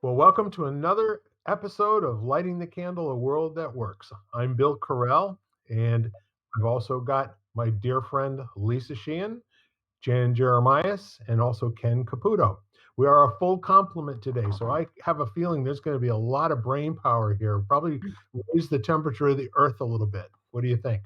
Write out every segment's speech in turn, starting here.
Well, welcome to another episode of Lighting the Candle, a World That Works. I'm Bill Carell, and I've also got my dear friend Lisa Sheehan, Jan Jeremias, and also Ken Caputo. We are a full complement today, so I have a feeling there's going to be a lot of brain power here. Probably raise the temperature of the earth a little bit. What do you think?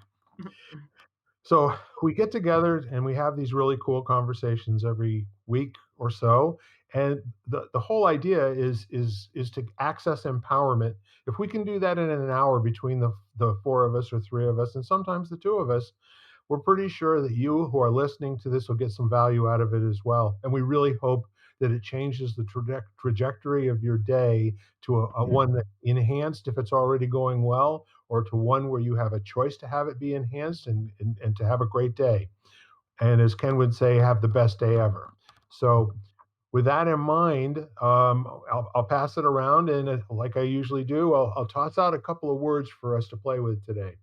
So we get together and we have these really cool conversations every week or so. And the whole idea is to access empowerment. If we can do that in an hour between the four of us or three of us, and sometimes the two of us, we're pretty sure that you who are listening to this will get some value out of it as well. And we really hope that it changes the trajectory of your day to a one that enhanced if it's already going well, or to one where you have a choice to have it be enhanced and to have a great day. And as Ken would say, have the best day ever. So with that in mind, I'll pass it around, and like I usually do, I'll toss out a couple of words for us to play with today.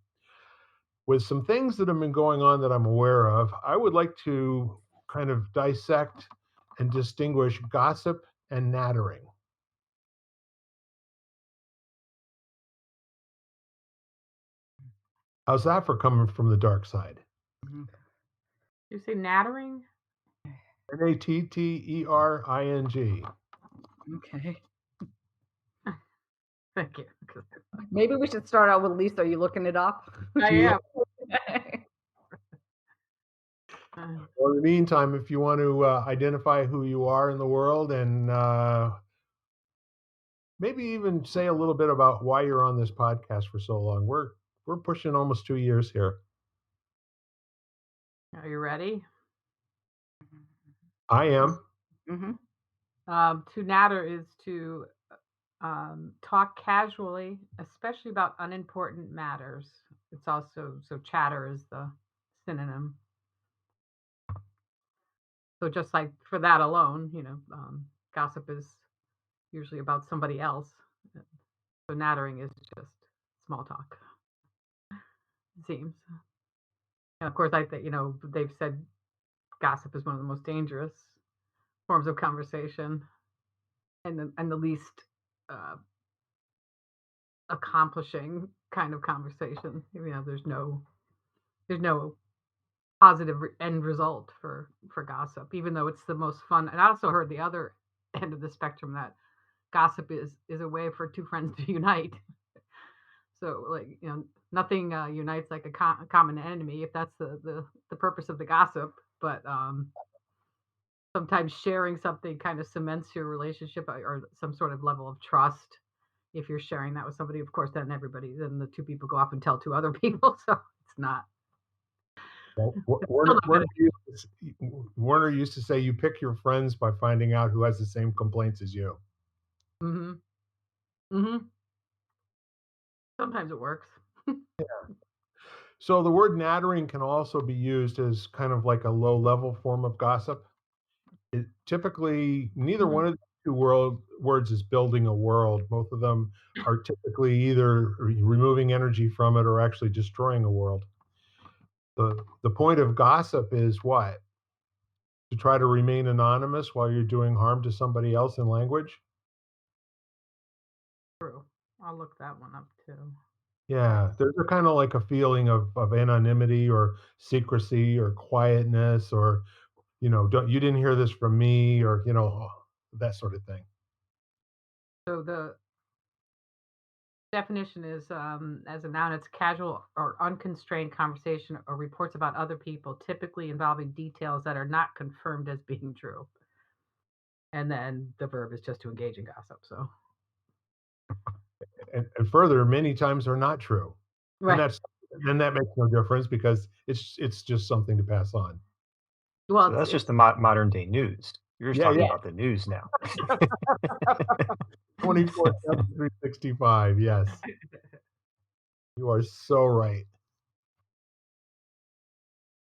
With some things that have been going on that I'm aware of, I would like to kind of dissect and distinguish gossip and nattering. How's that for coming from the dark side? You say nattering? Nattering. Okay. Thank you. Maybe we should start out with Lisa. Are you looking it up? I am. Well, in the meantime, if you want to identify who you are in the world and maybe even say a little bit about why you're on this podcast for so long. We're pushing almost 2 years here. Are you ready? I am. Mm-hmm. To natter is to talk casually, especially about unimportant matters. It's also, so chatter is the synonym. So just like for that alone, gossip is usually about somebody else. So nattering is just small talk, it seems. And of course, I think, they've said gossip is one of the most dangerous forms of conversation, and the least uh, accomplishing kind of conversation. There's no positive end result for gossip, even though it's the most fun. And I also heard the other end of the spectrum, that gossip is a way for two friends to unite. So, like, nothing unites like a common enemy, if that's the purpose of the gossip. But sometimes sharing something kind of cements your relationship, or some sort of level of trust. If you're sharing that with somebody, of course, then the two people go off and tell two other people. So it's not. Well, It's still not good. Warner used to say you pick your friends by finding out who has the same complaints as you. Mm-hmm. Mm-hmm. Sometimes it works. So the word nattering can also be used as kind of like a low level form of gossip. Typically, neither Mm-hmm. one of the two words is building a world. Both of them are typically either removing energy from it or actually destroying a world. The point of gossip is what? To try to remain anonymous while you're doing harm to somebody else in language? True. I'll look that one up too. Yeah, there's a kind of like a feeling of anonymity or secrecy or quietness, or don't you didn't hear this from me, or that sort of thing. So the definition is, as a noun, it's casual or unconstrained conversation or reports about other people, typically involving details that are not confirmed as being true. And then the verb is just to engage in gossip. So And further, many times they're not true, and right. that makes no difference because it's just something to pass on. Well, So it's that's it's just the modern day news. You're just Yeah, talking yeah. yeah. about the news now. 24/7, 365. Yes, you are so right.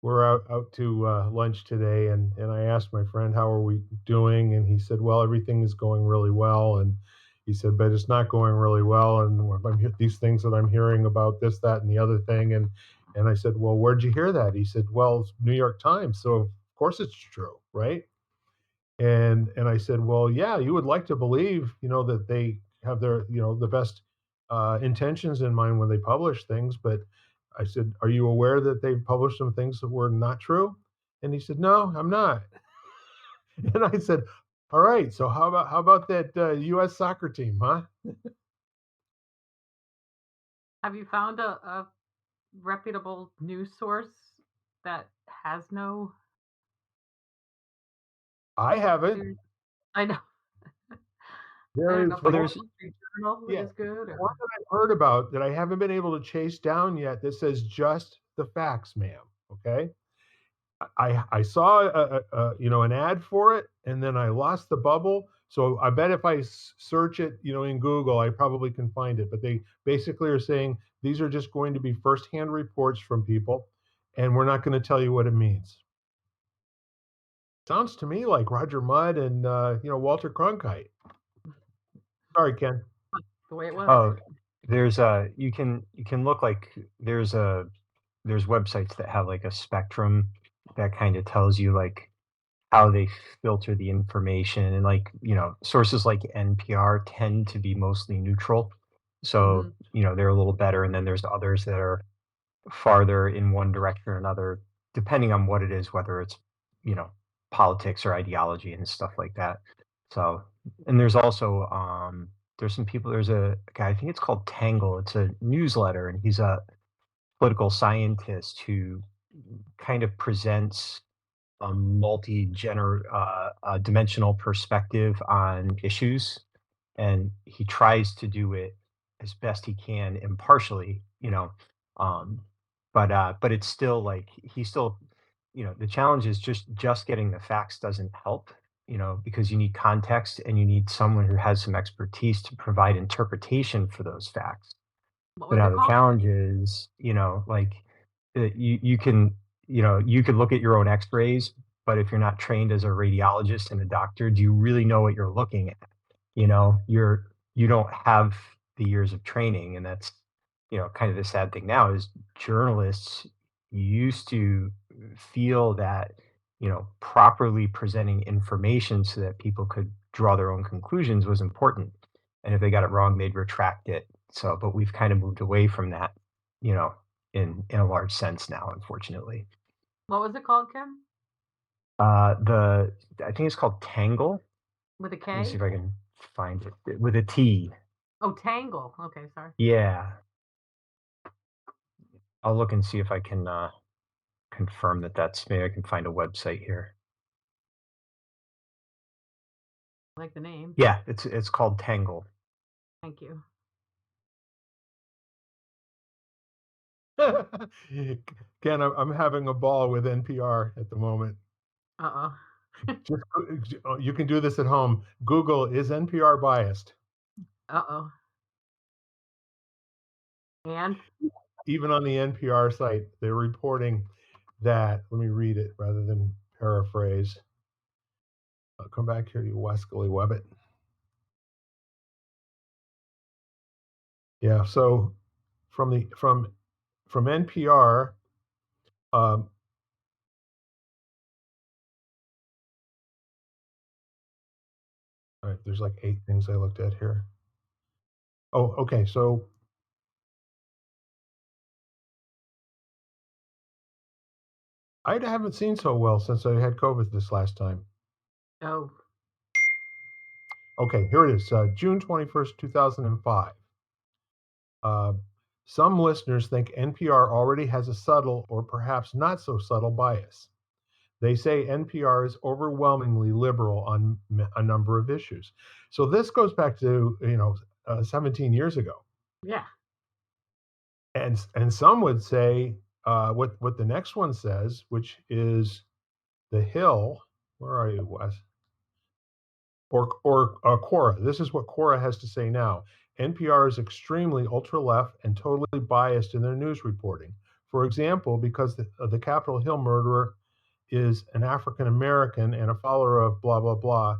We're out to lunch today, and I asked my friend how are we doing, and he said, well, everything is going really well, and he said, but it's not going really well, and these things that I'm hearing about this, that, and the other thing, and I said, well, where'd you hear that? He said, well, New York Times, so of course it's true, right? And I said, well, yeah, you would like to believe, that they have their, the best intentions in mind when they publish things. But I said, are you aware that they published some things that were not true? And he said, no, I'm not. And I said, all right, so how about that U.S. soccer team, huh? Have you found a reputable news source that has no I haven't. news? I know. I There don't is know if Well, like one, there's Wall Street Journal yeah, is good one or that I've heard about that I haven't been able to chase down yet that says just the facts, ma'am. Okay. I saw an ad for it, and then I lost the bubble. So I bet if I search it, in Google, I probably can find it. But they basically are saying these are just going to be firsthand reports from people, and we're not going to tell you what it means. Sounds to me like Roger Mudd and Walter Cronkite. Sorry, Ken. the way it was. oh, there's you can look like there's websites that have like a spectrum that kind of tells you like how they filter the information, and like sources like NPR tend to be mostly neutral, so Mhm. they're a little better, and then there's others that are farther in one direction or another, depending on what it is, whether it's, you know, politics or ideology and stuff like that. So, and there's also, there's some people, there's a guy, I think it's called Tangle. It's a newsletter, and he's a political scientist who kind of presents a dimensional perspective on issues, and he tries to do it as best he can impartially, um but it's still like he still, the challenge is just getting the facts doesn't help, because you need context and you need someone who has some expertise to provide interpretation for those facts. What But was now it the called? challenge is, like, you can, you could look at your own X-rays, but if you're not trained as a radiologist and a doctor, do you really know what you're looking at? You don't have the years of training, and that's, kind of the sad thing now is journalists used to feel that, properly presenting information so that people could draw their own conclusions was important. And if they got it wrong, they'd retract it. So, but we've kind of moved away from that, you know, in a large sense now, unfortunately. What was it called, Kim? The I think it's called Tangle. With a Let me see K? if I can find it with a T. Oh, Tangle. Okay, sorry. Yeah, I'll look and see if I can confirm that that's, maybe I can find a website here. I like the name. Yeah, it's called Tangle. Thank you. Ken, I'm having a ball with NPR at the moment. Uh-oh. Just you can do this at home. Google, is NPR biased? Uh-oh. And Even on the NPR site, they're reporting that. Let me read it rather than paraphrase. I'll come back here to you, Wesley Webbit. Yeah. So from NPR, um, all right, there's like 8 things I looked at here. Oh, okay. So I haven't seen so well since I had COVID this last time. oh, Okay, here it is. June 21st, 2005. Uh, some listeners think NPR already has a subtle or perhaps not so subtle bias. They say NPR is overwhelmingly liberal on a number of issues. So this goes back to 17 years ago, yeah. and some would say what the next one says, which is the Hill. Where are you, Wes? Or Quora. This is what Quora has to say now. NPR is extremely ultra left and totally biased in their news reporting. For example, because the Capitol Hill murderer is an African American and a follower of blah blah blah.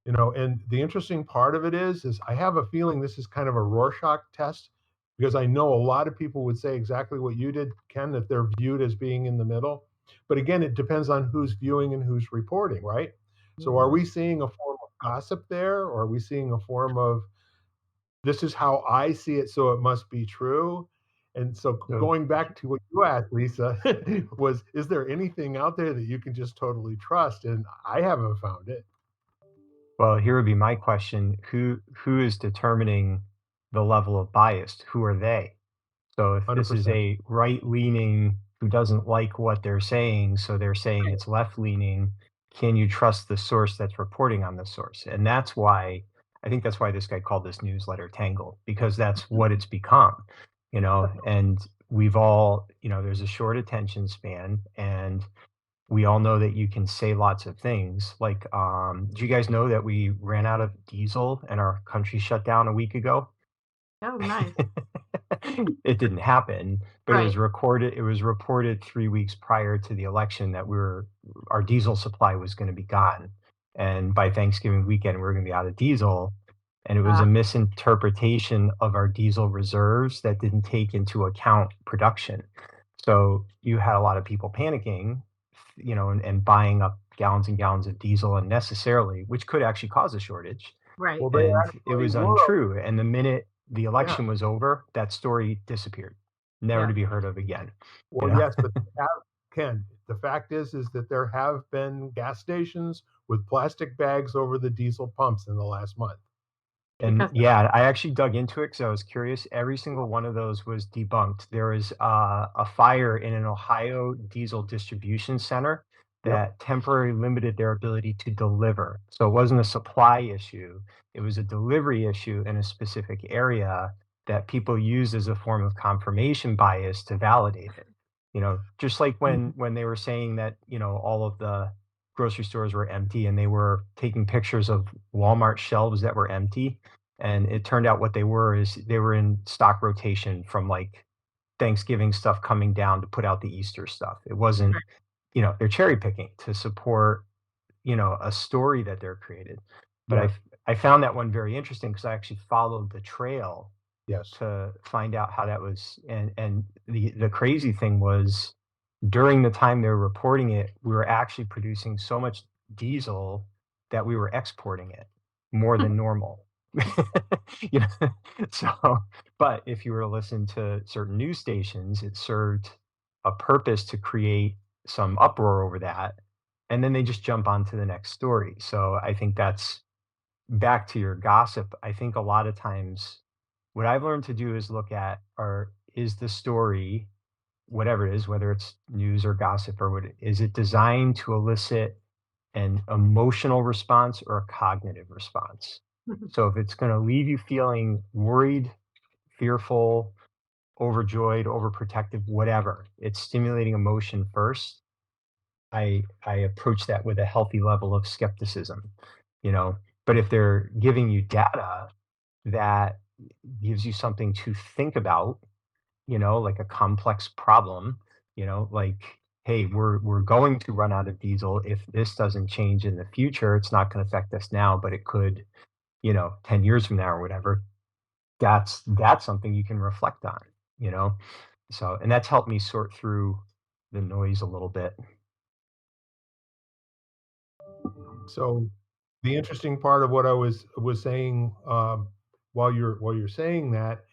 And the interesting part of it is I have a feeling this is kind of a Rorschach test, because I know a lot of people would say exactly what you did, Ken, that they're viewed as being in the middle. But again, it depends on who's viewing and who's reporting, right? So are we seeing a form of gossip there, or are we seeing a form of this is how I see it, so it must be true? And so So, going back to what you asked, Lisa, was is there anything out there that you can just totally trust? And I haven't found it. well, here would be my question: who is determining the level of bias? Who are they? So if this is 100%. a right leaning who doesn't like what they're saying, so they're saying Right. it's left leaning, can you trust the source that's reporting on the source? And that's why I think that's why this guy called this newsletter Tangled, because that's what it's become, and we've all, there's a short attention span, and we all know that you can say lots of things. Like, do you guys know that we ran out of diesel and our country shut down a week ago? Oh, nice. It didn't happen, but Right. it was reported 3 weeks prior to the election that our diesel supply was gonna be gone, and by Thanksgiving weekend, we are gonna be out of diesel, and it was a Ah, misinterpretation of our diesel reserves that didn't take into account production. So, you had a lot of people panicking, and buying up gallons and gallons of diesel unnecessarily, which could actually cause a shortage, right. Well, they and it actually was were. untrue, and the minute the Yeah. election was over, that story disappeared, never Yeah. to be heard of again, you Well, know? yes, but they have Ken, the fact is that there have been gas stations with plastic bags over the diesel pumps in the last month. And Because yeah, I actually dug into it because I was curious. Every single one of those was debunked. There was a fire in an Ohio diesel distribution center Yep. that temporarily limited their ability to deliver. So it wasn't a supply issue, it was a delivery issue in a specific area that people used as a form of confirmation bias to validate it. Just like when they were saying that, all of the grocery stores were empty and they were taking pictures of Walmart shelves that were empty, and it turned out what they were is they were in stock rotation from like Thanksgiving stuff coming down to put out the Easter stuff. It wasn't, they're cherry picking to support, a story that they're created. But Yes. I found that one very interesting because I actually followed the trail Yes. to find out how that was. And the crazy thing was during the time they were reporting it, we were actually producing so much diesel that we were exporting it more than normal. you know, so, but if you were to listen to certain news stations, it served a purpose to create some uproar over that. And then they just jump on to the next story. So I think that's back to your gossip. I think a lot of times what I've learned to do is look at is the story, whatever it is, whether it's news or gossip or what, is it designed to elicit an emotional response or a cognitive response? So if it's going to leave you feeling worried, fearful, overjoyed, overprotective, whatever, it's stimulating emotion first. I approach that with a healthy level of skepticism, you know. But if they're giving you data that gives you something to think about, like a complex problem, like, hey, we're going to run out of diesel. If this doesn't change in the future, it's not going to affect us now, but it could, 10 years from now or whatever. That's something you can reflect on, you know. So, and that's helped me sort through the noise a little bit. So the interesting part of what I was saying while you're saying that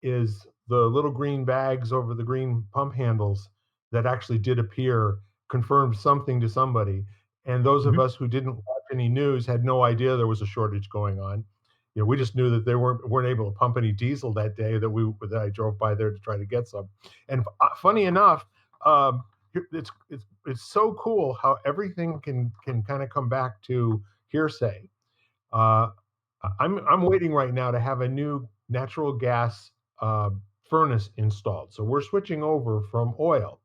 is the little green bags over the green pump handles that actually did appear confirmed something to somebody. And those of Mhm. us who didn't watch any news had no idea there was a shortage going on. We just knew that they weren't able to pump any diesel that day that I drove by there to try to get some. And funny enough, um, it's so cool how everything can kind of come back to hearsay. Uh, I'm waiting right now to have a new natural gas uh, furnace installed. So we're switching over from oil.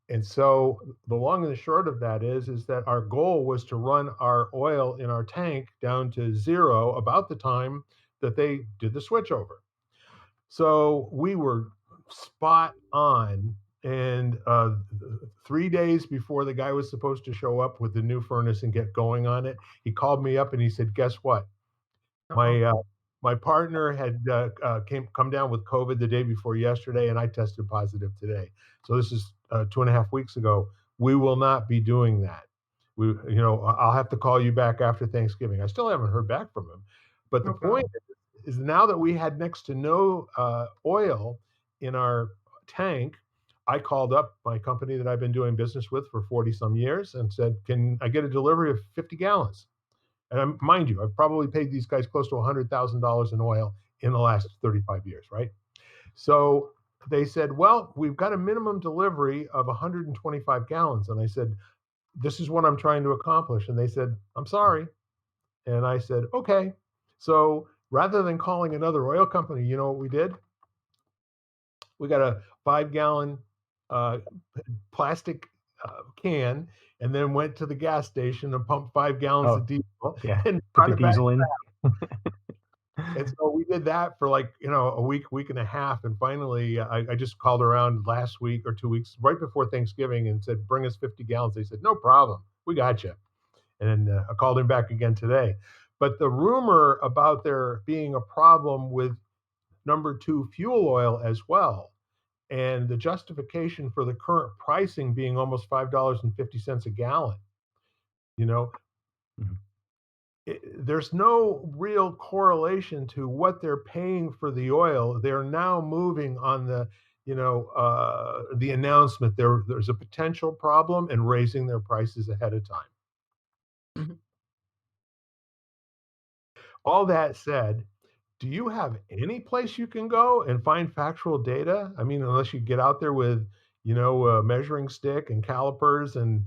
And so the long and the short of that is that our goal was to run our oil in our tank down to zero about the time that they did the switchover. So we were spot on. And 3 days before the guy was supposed to show up with the new furnace and get going on it, he called me up and he said, "Guess what? Uh-oh. My partner had come down with COVID the day before yesterday, and I tested positive today. So this is 2.5 weeks ago. We will not be doing that." I'll have to call you back after Thanksgiving. I still haven't heard back from him. But the Oh point god. is now that we had next to no oil in our tank, I called up my company that I've been doing business with for 40 some years and said, "Can I get a delivery of 50 gallons?" And mind you, I've probably paid these guys close to $100,000 in oil in the last 35 years, right? So they said, "Well, we've got a minimum delivery of 125 gallons." And I said, "This is what I'm trying to accomplish." And they said, "I'm sorry." And I said, "Okay." So rather than calling another oil company, you know what we did? We got a 5 gallon uh, plastic can and then went to the gas station and pumped 5 gallons of Oh, diesel yeah. and Put brought the it back. diesel in. And so we did that for like, a week and a half. And finally, I just called around last week or 2 weeks right before Thanksgiving and said, "Bring us 50 gallons." They said, "No problem. We got you." And I called him back again today. But the rumor about there being a problem with number two fuel oil as well, and the justification for the current pricing being almost $5.50 a gallon, you know, Mhm. there's no real correlation to what they're paying for the oil. They're now moving on the announcement there's a potential problem and raising their prices ahead of time. Mhm. All that said, do you have any place you can go and find factual data? I mean, unless you get out there with, a measuring stick and calipers and,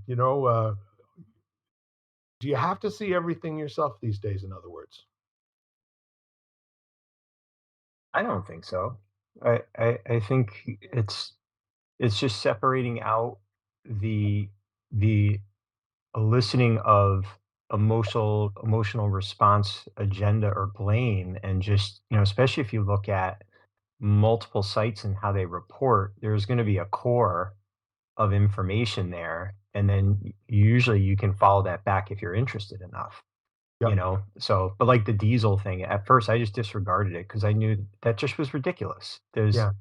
do you have to see everything yourself these days, in other words? I don't think so. I think it's just separating out the the eliciting of emotional response agenda or blame, and just, especially if you look at multiple sites and how they report, there's going to be a core of information there, and then usually you can follow that back if you're interested enough. Yep. So, but like the diesel thing, at first I just disregarded it because I knew that just was ridiculous. Yeah.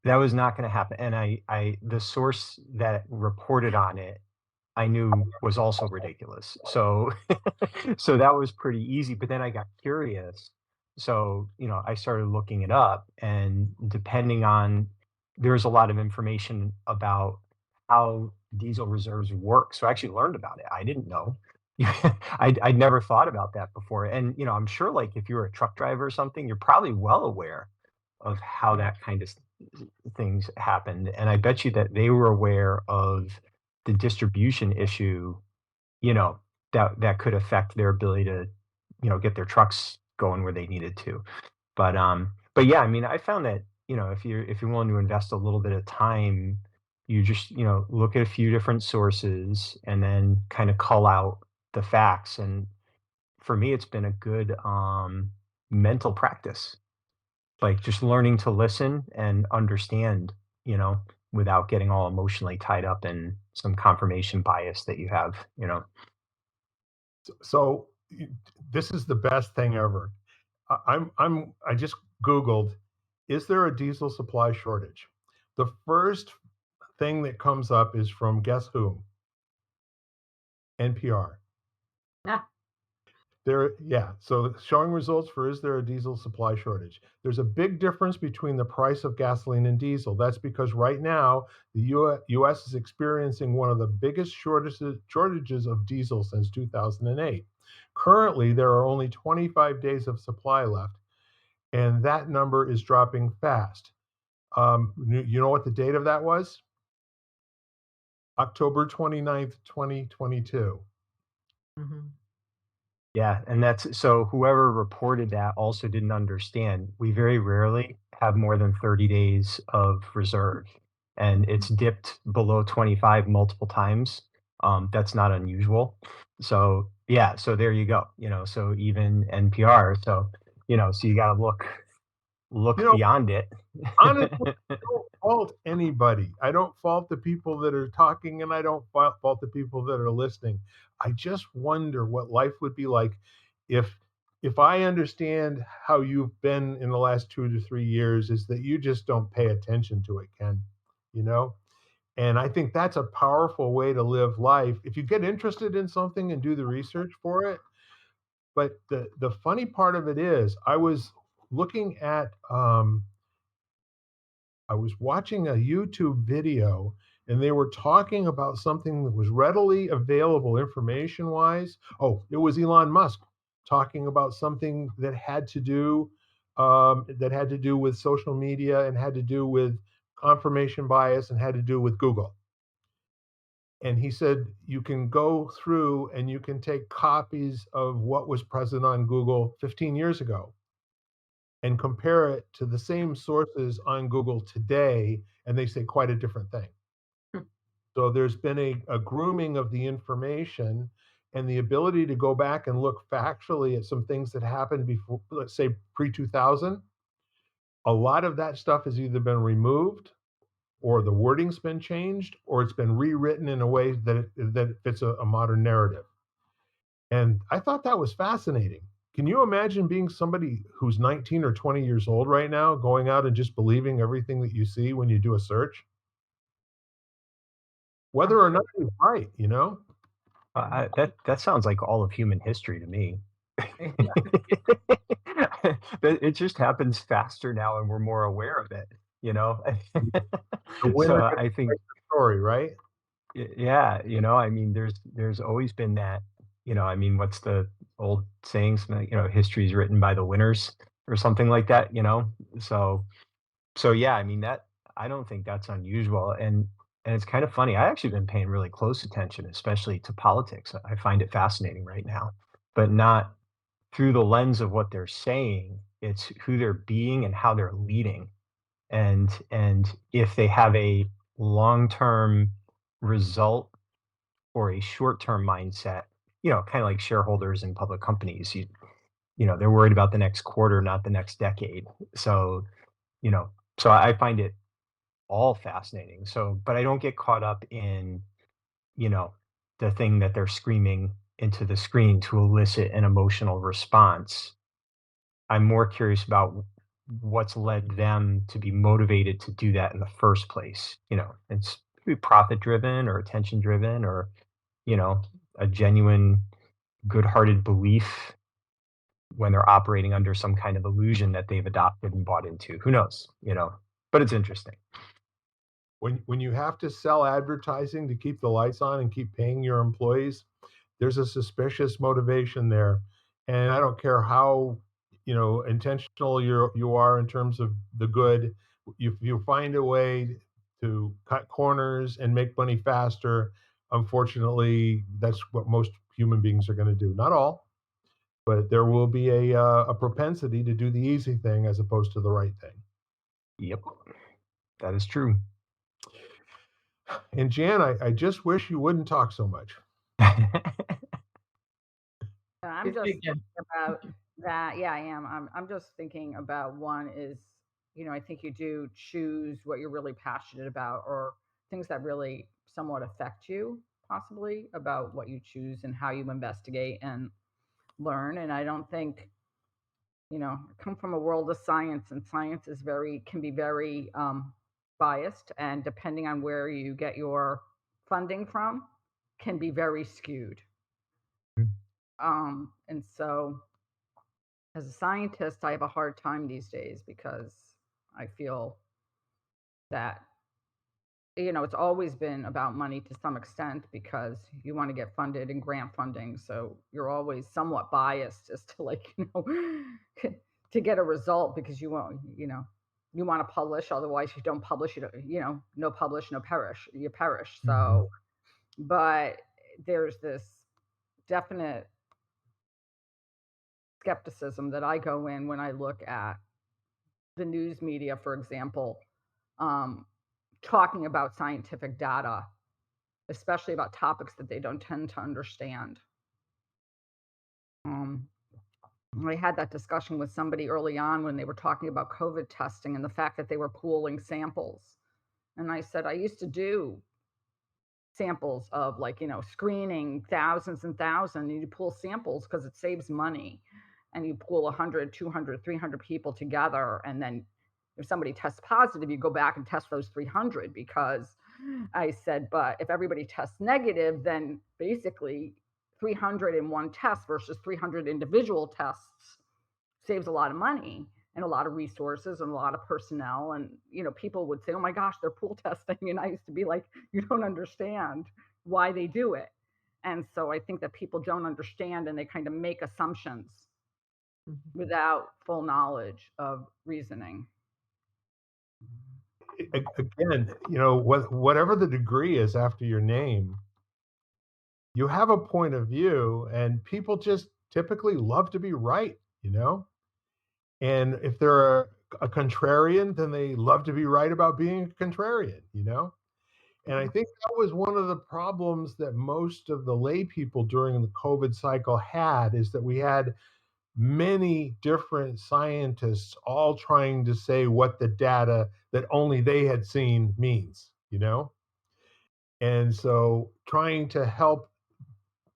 That was not going to happen. And the source that reported on it, I knew was also ridiculous. So, so that was pretty easy. But then I got curious. So, I started looking it up, and depending on, there's a lot of information about how diesel reserves work. So I actually learned about it. I didn't know. I'd never thought about that before. And, I'm sure, like, if you're a truck driver or something, you're probably well aware of how that kind of things happened. And I bet you that they were aware of the distribution issue, you know, that could affect their ability to, get their trucks going where they needed to. But yeah, I mean, I found that, if you're willing to invest a little bit of time, you just, look at a few different sources and then kind of cull out the facts. And for me, it's been a good mental practice, like just learning to listen and understand, you know, without getting all emotionally tied up in some confirmation bias that you have, So this is the best thing ever. I just Googled, is there a diesel supply shortage? The first thing that comes up is from guess who? NPR. Yeah. Yeah. So showing results for is there a diesel supply shortage? There's a big difference between the price of gasoline and diesel. That's because right now the U.S. is experiencing one of the biggest shortages of diesel since 2008. Currently, there are only 25 days of supply left, and that number is dropping fast. You know what the date of that was? October 29th, 2022. Mhm. Yeah, and that's so whoever reported that also didn't understand. We very rarely have more than 30 days of reserve, and it's dipped below 25 multiple times. That's not unusual. So yeah, so there you go. So even NPR. So you got to You look know, beyond it. Honestly, I don't fault anybody. I don't fault the people that are talking, and I don't fault the people that are listening. I just wonder what life would be like if if I understand how you've been in the last 2 to 3 years is that you just don't pay attention to it, Ken, you know? And I think that's a powerful way to live life if you get interested in something and do the research for it. But the funny part of it is I was looking at, I was watching a YouTube video and they were talking about something that was readily available information-wise. Oh, it was Elon Musk talking about something that had to do with social media and had to do with confirmation bias and had to do with Google. And he said you can go through and you can take copies of what was present on Google 15 years ago and compare it to the same sources on Google today, and they say quite a different thing. Hmm. So there's been a grooming of the information and the ability to go back and look factually at some things that happened before, let's say pre 2000. A lot of that stuff has either been removed or the wording's been changed or it's been rewritten in a way that it fits a modern narrative. And I thought that was fascinating. Can you imagine being somebody who's 19 or 20 years old right now, going out and just believing everything that you see when you do a search? I'm Whether or not sure. it's right, you know? That sounds like all of human history to me. But it just happens faster now, and we're more aware of it, you know? The So winner gets I to think, write the story, right? yeah, I mean, there's always been that, I mean, what's the old saying? Something, history is written by the winners or something like that, you know? So yeah, I mean, that I don't think that's unusual, and it's kind of funny. I actually been paying really close attention, especially to politics. I find it fascinating right now, but not through the lens of what they're saying. It's who they're being and how they're leading, and if they have a long-term result or a short-term mindset, kind of like shareholders in public companies. They're worried about the next quarter, not the next decade. So, you know, so I find it all fascinating. So, but I don't get caught up in, you know, the thing that they're screaming into the screen to elicit an emotional response. I'm more curious about what's led them to be motivated to do that in the first place. It's maybe profit driven or attention driven or, you know, a genuine good-hearted belief when they're operating under some kind of illusion that they've adopted and bought into. Who knows? But it's interesting. When you have to sell advertising to keep the lights on and keep paying your employees, there's a suspicious motivation there. And I don't care how, intentional you are in terms of the good. If you find a way to cut corners and make money faster, unfortunately, that's what most human beings are going to do. Not all, but there will be a propensity to do the easy thing as opposed to the right thing. Yep, that is true. And Jan, I just wish you wouldn't talk so much. I'm It's just big, yeah. thinking about that. Yeah, I am. I'm just thinking about one is, I think you do choose what you're really passionate about or things that really somewhat affect you, possibly about what you choose and how you investigate and learn. And I don't think, I come from a world of science, and science can be very biased, and depending on where you get your funding from, can be very skewed. And so as a scientist, I have a hard time these days because I feel that, it's always been about money to some extent because you want to get funded in grant funding. So you're always somewhat biased as to to get a result because you want to publish. Otherwise you don't publish, no publish, no perish, you perish. Mhm. So, but there's this definite skepticism that I go in when I look at the news media, for example, um, talking about scientific data, especially about topics that they don't tend to understand. Um, I had that discussion with somebody early on when they were talking about COVID testing and the fact that they were pooling samples. And I said, I used to do samples of screening thousands and thousands, and you pool samples because it saves money. And you pool 100, 200, 300 people together. And then if somebody tests positive, you go back and test those 300 because I said, but if everybody tests negative, then basically 301 tests versus 300 individual tests saves a lot of money and a lot of resources and a lot of personnel. And, people would say, oh my gosh, they're pool testing. And I used to be like, you don't understand why they do it. And so I think that people don't understand and they kind of make assumptions Mhm. without full knowledge of reasoning. Again, whatever the degree is after your name, you have a point of view, and people just typically love to be right, you know? And if they're a contrarian, then they love to be right about being a contrarian, you know? And I Mhm. think that was one of the problems that most of the lay people during the COVID cycle had, is that we had many different scientists all trying to say what the data that only they had seen means, you know? And so trying to help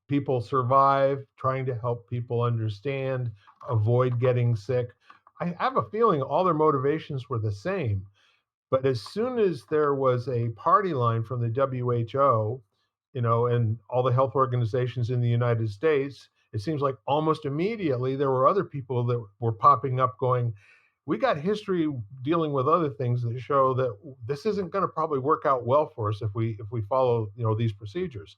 people survive, trying to help people understand, avoid getting sick. I have a feeling all their motivations were the same. But as soon as there was a party line from the WHO, and all the health organizations in the United States, it seems like almost immediately there were other people that were popping up going, we got history dealing with other things that show that this isn't going to probably work out well for us if we follow these procedures.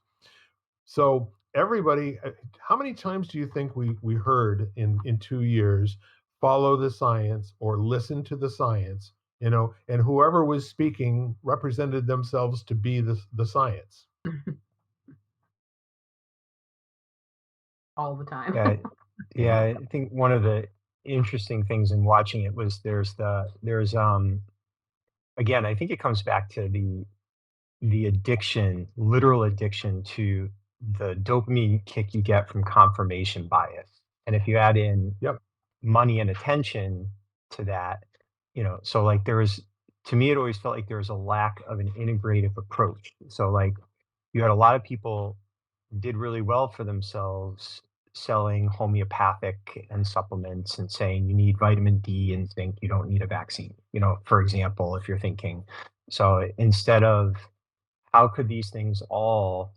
So everybody, how many times do you think we heard in 2 years, follow the science or listen to the science, and whoever was speaking represented themselves to be the science. All the time. Yeah, yeah. I think one of the interesting things in watching it was there's again, I think it comes back to the addiction, literal addiction to the dopamine kick you get from confirmation bias. And if you add in Yep. money and attention to that, so like there was, to me, it always felt like there was a lack of an integrative approach. So like you had a lot of people did really well for themselves selling homeopathic and supplements and saying you need vitamin D and zinc, you don't need a vaccine, for example, if you're thinking. So instead of how could these things all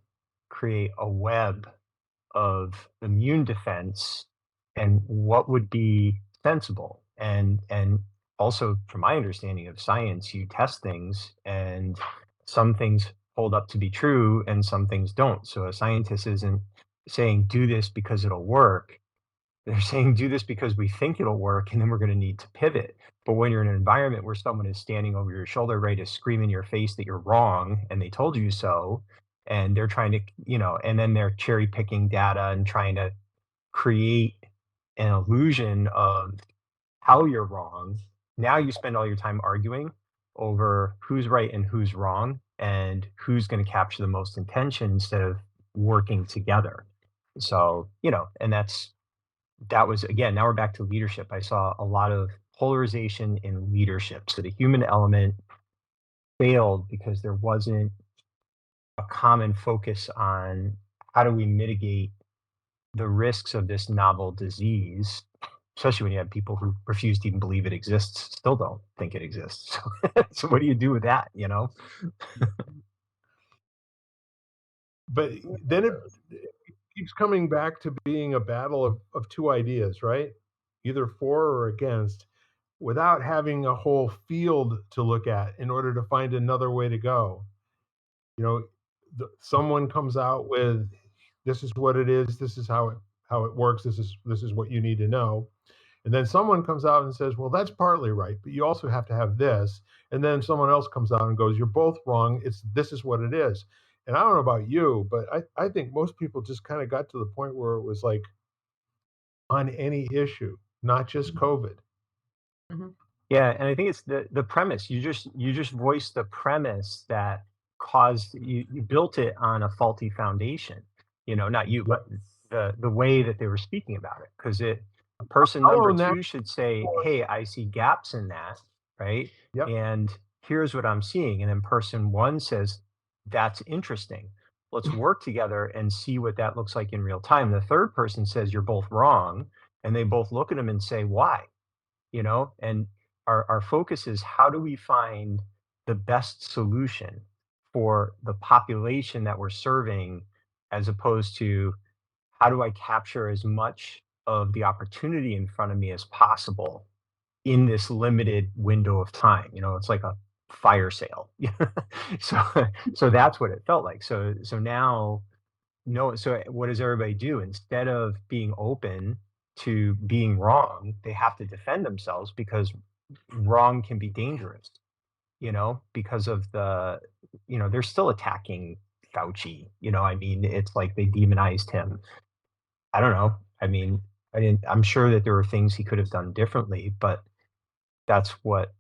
create a web of immune defense, and what would be sensible? And also, from my understanding of science, you test things and some things hold up to be true and some things don't. So a scientist isn't saying do this because it'll work. They're saying do this because we think it'll work and then we're going to need to pivot. But when you're in an environment where someone is standing over your shoulder, ready to scream in your face that you're wrong and they told you so, and they're trying to, and then they're cherry picking data and trying to create an illusion of how you're wrong. Now you spend all your time arguing over who's right and who's wrong and who's going to capture the most attention instead of working together. So, and that was, again, now we're back to leadership. I saw a lot of polarization in leadership. So the human element failed because there wasn't a common focus on how do we mitigate the risks of this novel disease, especially when you have people who refuse to even believe it exists, still don't think it exists. So what do you do with that, But then it keeps coming back to being a battle of two ideas, right? Either for or against, without having a whole field to look at in order to find another way to go. You know, someone comes out with, this is what it is, this is how it works, this is what you need to know. And then someone comes out and says, well, that's partly right, but you also have to have this. And then someone else comes out and goes, you're both wrong, this is what it is. And I don't know about you, but I think most people just kind of got to the point where it was like, on any issue, not just COVID. Mhm. Yeah, and I think it's the premise. You just voiced the premise that caused you built it on a faulty foundation. Not you, Yep. but the way that they were speaking about it. Because person I'll number own that. two should say, "Hey, I see gaps in that, right? Yep. And here's what I'm seeing." And then person one says, "That's interesting. Let's work together and see what that looks like in real time." The third person says, "You're both wrong," and they both look at him and say, "Why?" And our focus is how do we find the best solution for the population that we're serving, as opposed to how do I capture as much of the opportunity in front of me as possible in this limited window of time. It's like a fire sale. so so that's what it felt like. So now, no, so what does everybody do? Instead of being open to being wrong, they have to defend themselves because wrong can be dangerous, because of they're still attacking Fauci. I mean, it's like they demonized him. I don't know. I mean, I'm sure that there were things he could have done differently, but that's what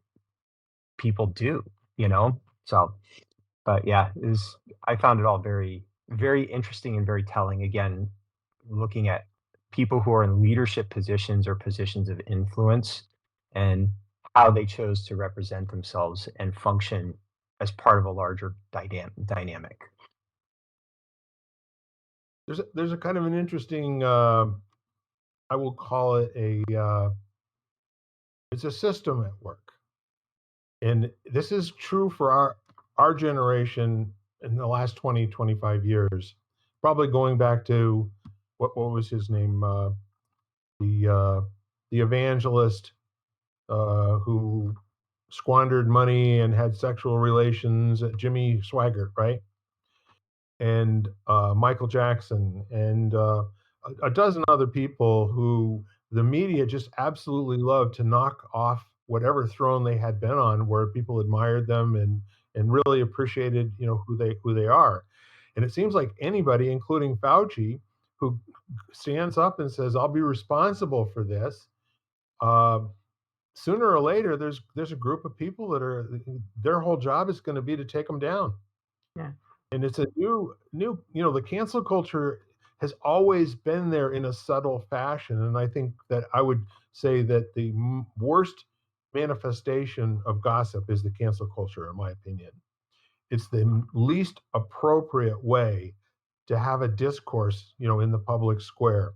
people do, you know? So, but yeah, I found it all very, very interesting and very telling. Again, looking at people who are in leadership positions or positions of influence and how they chose to represent themselves and function as part of a larger dynamic. There's a kind of an interesting, I will call it it's a system at work. And this is true for our generation in the last 20, 25 years, probably going back to what was his name? The evangelist who squandered money and had sexual relations, Jimmy Swaggart, right? And Michael Jackson and a dozen other people who the media just absolutely loved to knock off whatever throne they had been on, where people admired them and really appreciated who they are. And it seems like anybody, including Fauci, who stands up and says, "I'll be responsible for this." Uh, Sooner or later, there's a group of people that are their whole job is going to be to take them down. Yeah. And it's a new the cancel culture has always been there in a subtle fashion, and I think that I would say that the worst manifestation of gossip is the cancel culture, in my opinion. It's the least appropriate way to have a discourse, in the public square.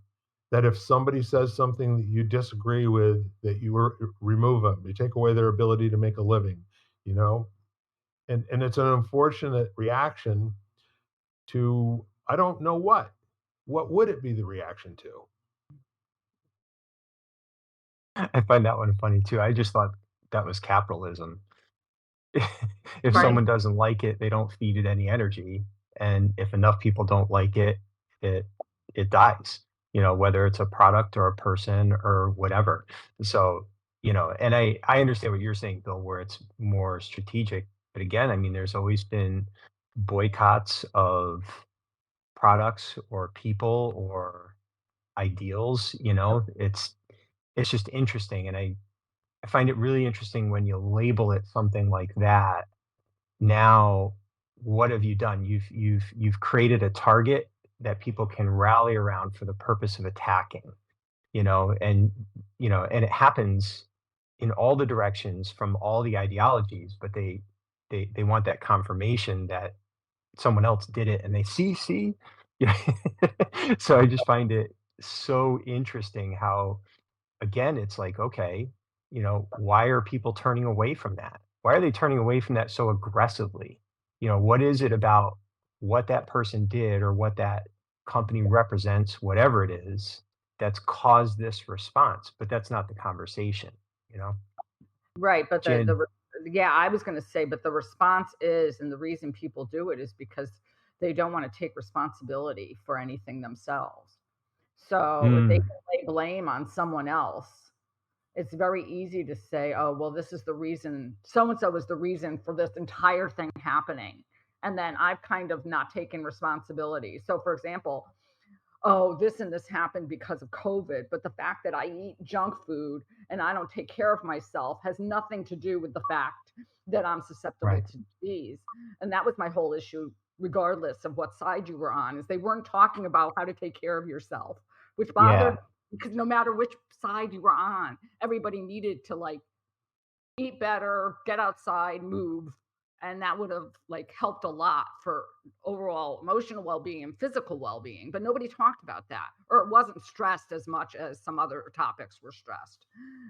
That if somebody says something that you disagree with, that you remove them, you take away their ability to make a living, you know, and it's an unfortunate reaction to I don't know what. What would it be the reaction to? I find that one funny too. I just thought that was capitalism. If Right. someone doesn't like it, they don't feed it any energy, and if enough people don't like it, it it dies. Whether it's a product or a person or whatever. So, and I understand what you're saying, Bill, where it's more strategic. But again, I mean, there's always been boycotts of products or people or ideals. It's just interesting, and I find it really interesting when you label it something like that. Now, what have you done? You've created a target that people can rally around for the purpose of attacking, and and it happens in all the directions from all the ideologies, but they want that confirmation that someone else did it and they see. Yeah. So I just find it so interesting how, again, it's like, okay, why are people turning away from that? Why are they turning away from that so aggressively? What is it about what that person did or what that company represents, whatever it is, that's caused this response? But that's not the conversation, you know? Right, but Jen. yeah, I was going to say, but the response is, and the reason people do it is because they don't want to take responsibility for anything themselves. So if they Mm, can lay blame on someone else, it's very easy to say, oh, well, this is the reason, so and so was the reason for this entire thing happening. And then I've kind of not taken responsibility. So, for example, oh, this and this happened because of COVID. But the fact that I eat junk food and I don't take care of myself has nothing to do with the fact that I'm susceptible right. to disease. And that was my whole issue, regardless of what side you were on, is they weren't talking about how to take care of yourself, which bothered Yeah. me because no matter which side you were on, everybody needed to like eat better, get outside, move, and that would have like helped a lot for overall emotional well-being and physical well-being. But nobody talked about that, or it wasn't stressed as much as some other topics were stressed.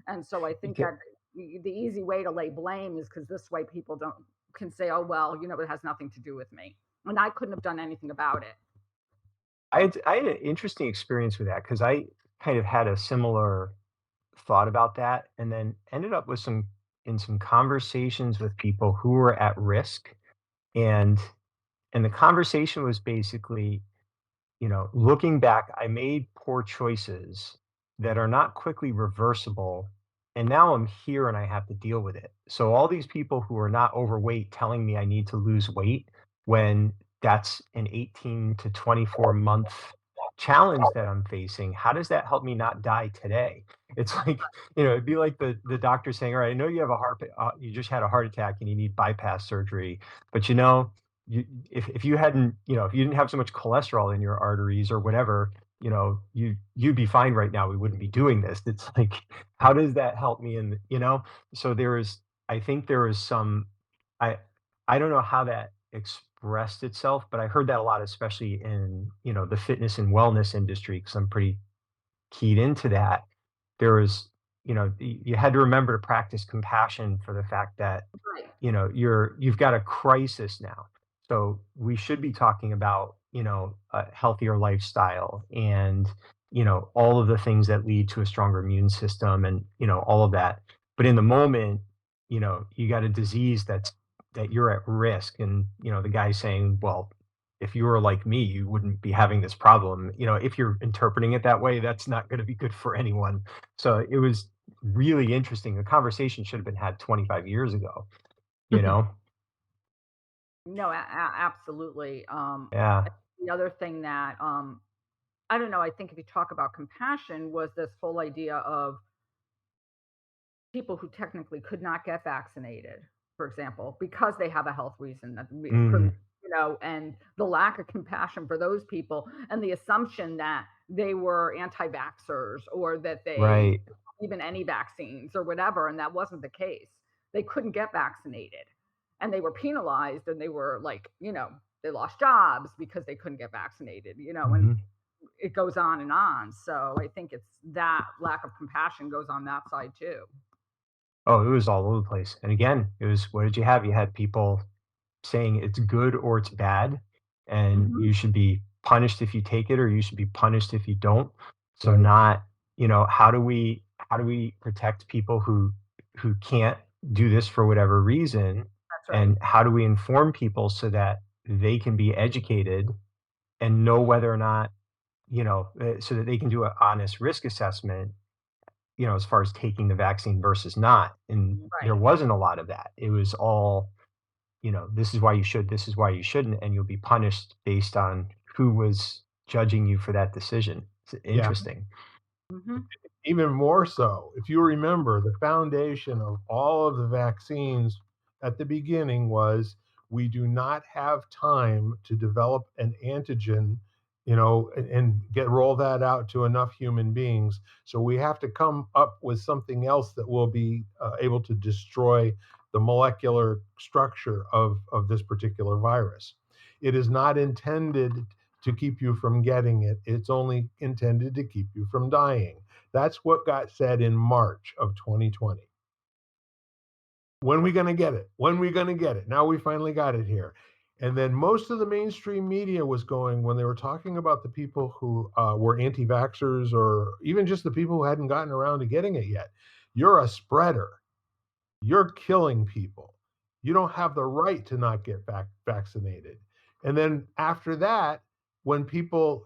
And so I think that the easy way to lay blame is because this way people don't can say, oh, well, it has nothing to do with me. And I couldn't have done anything about it. I had an interesting experience with that because I kind of had a similar thought about that, and then ended up with some conversations with people who were at risk, and the conversation was basically, looking back, I made poor choices that are not quickly reversible. And now I'm here and I have to deal with it. So, all these people who are not overweight telling me I need to lose weight when that's an 18 to 24-month challenge that I'm facing, how does that help me not die today? It's like, it'd be like the doctor saying, all right, I know you have you just had a heart attack and you need bypass surgery, but if you hadn't, if you didn't have so much cholesterol in your arteries or whatever, you'd be fine right now. We wouldn't be doing this. It's like, how does that help me? So I think there is some, I, I don't know how that expressed itself, but I heard that a lot, especially in, the fitness and wellness industry, because I'm pretty keyed into that. There was, you had to remember to practice compassion for the fact that Right. you've got a crisis now. So we should be talking about, a healthier lifestyle and, all of the things that lead to a stronger immune system and, all of that. But in the moment, you got a disease that you're at risk. And, the guy's saying, well, if you were like me, you wouldn't be having this problem. If you're interpreting it that way, that's not going to be good for anyone. So it was really interesting. The conversation should have been had 25 years ago, you know? No, absolutely. Yeah. The other thing that I don't know, I think if you talk about compassion, was this whole idea of people who technically could not get vaccinated, for example, because they have a health reason that we couldn't, Mm, and the lack of compassion for those people and the assumption that they were anti-vaxxers or that they right. even any vaccines or whatever, and that wasn't the case. They couldn't get vaccinated and they were penalized and they were like, they lost jobs because they couldn't get vaccinated, and Mhm. it goes on and on. So I think it's that lack of compassion goes on that side too. Oh, it was all over the place. And again, it was, what did you have? You had people saying it's good or it's bad, and Hmm. you should be punished if you take it, or you should be punished if you don't. So Right. not, how do we protect people who can't do this for whatever reason? That's right. And how do we inform people so that they can be educated and know whether or not, so that they can do an honest risk assessment, as far as taking the vaccine versus not. And there Right. wasn't a lot of that. It was all, this is why you should, this is why you shouldn't, and you'll be punished based on who was judging you for that decision. It's Yeah. interesting. Hmm. Even more so, if you remember, the foundation of all of the vaccines at the beginning was we do not have time to develop an antigen, and get roll that out to enough human beings. So we have to come up with something else that will be able to destroy the molecular structure of this particular virus. It is not intended to keep you from getting it. It's only intended to keep you from dying. That's what got said in March of 2020. When we going to get it? When we going to get it? Now we finally got it here. And then most of the mainstream media was going, when they were talking about the people who were anti vaxxers, or even just the people who hadn't gotten around to getting it yet. You're a spreader. You're killing people. You don't have the right to not get vaccinated. And then after that, when people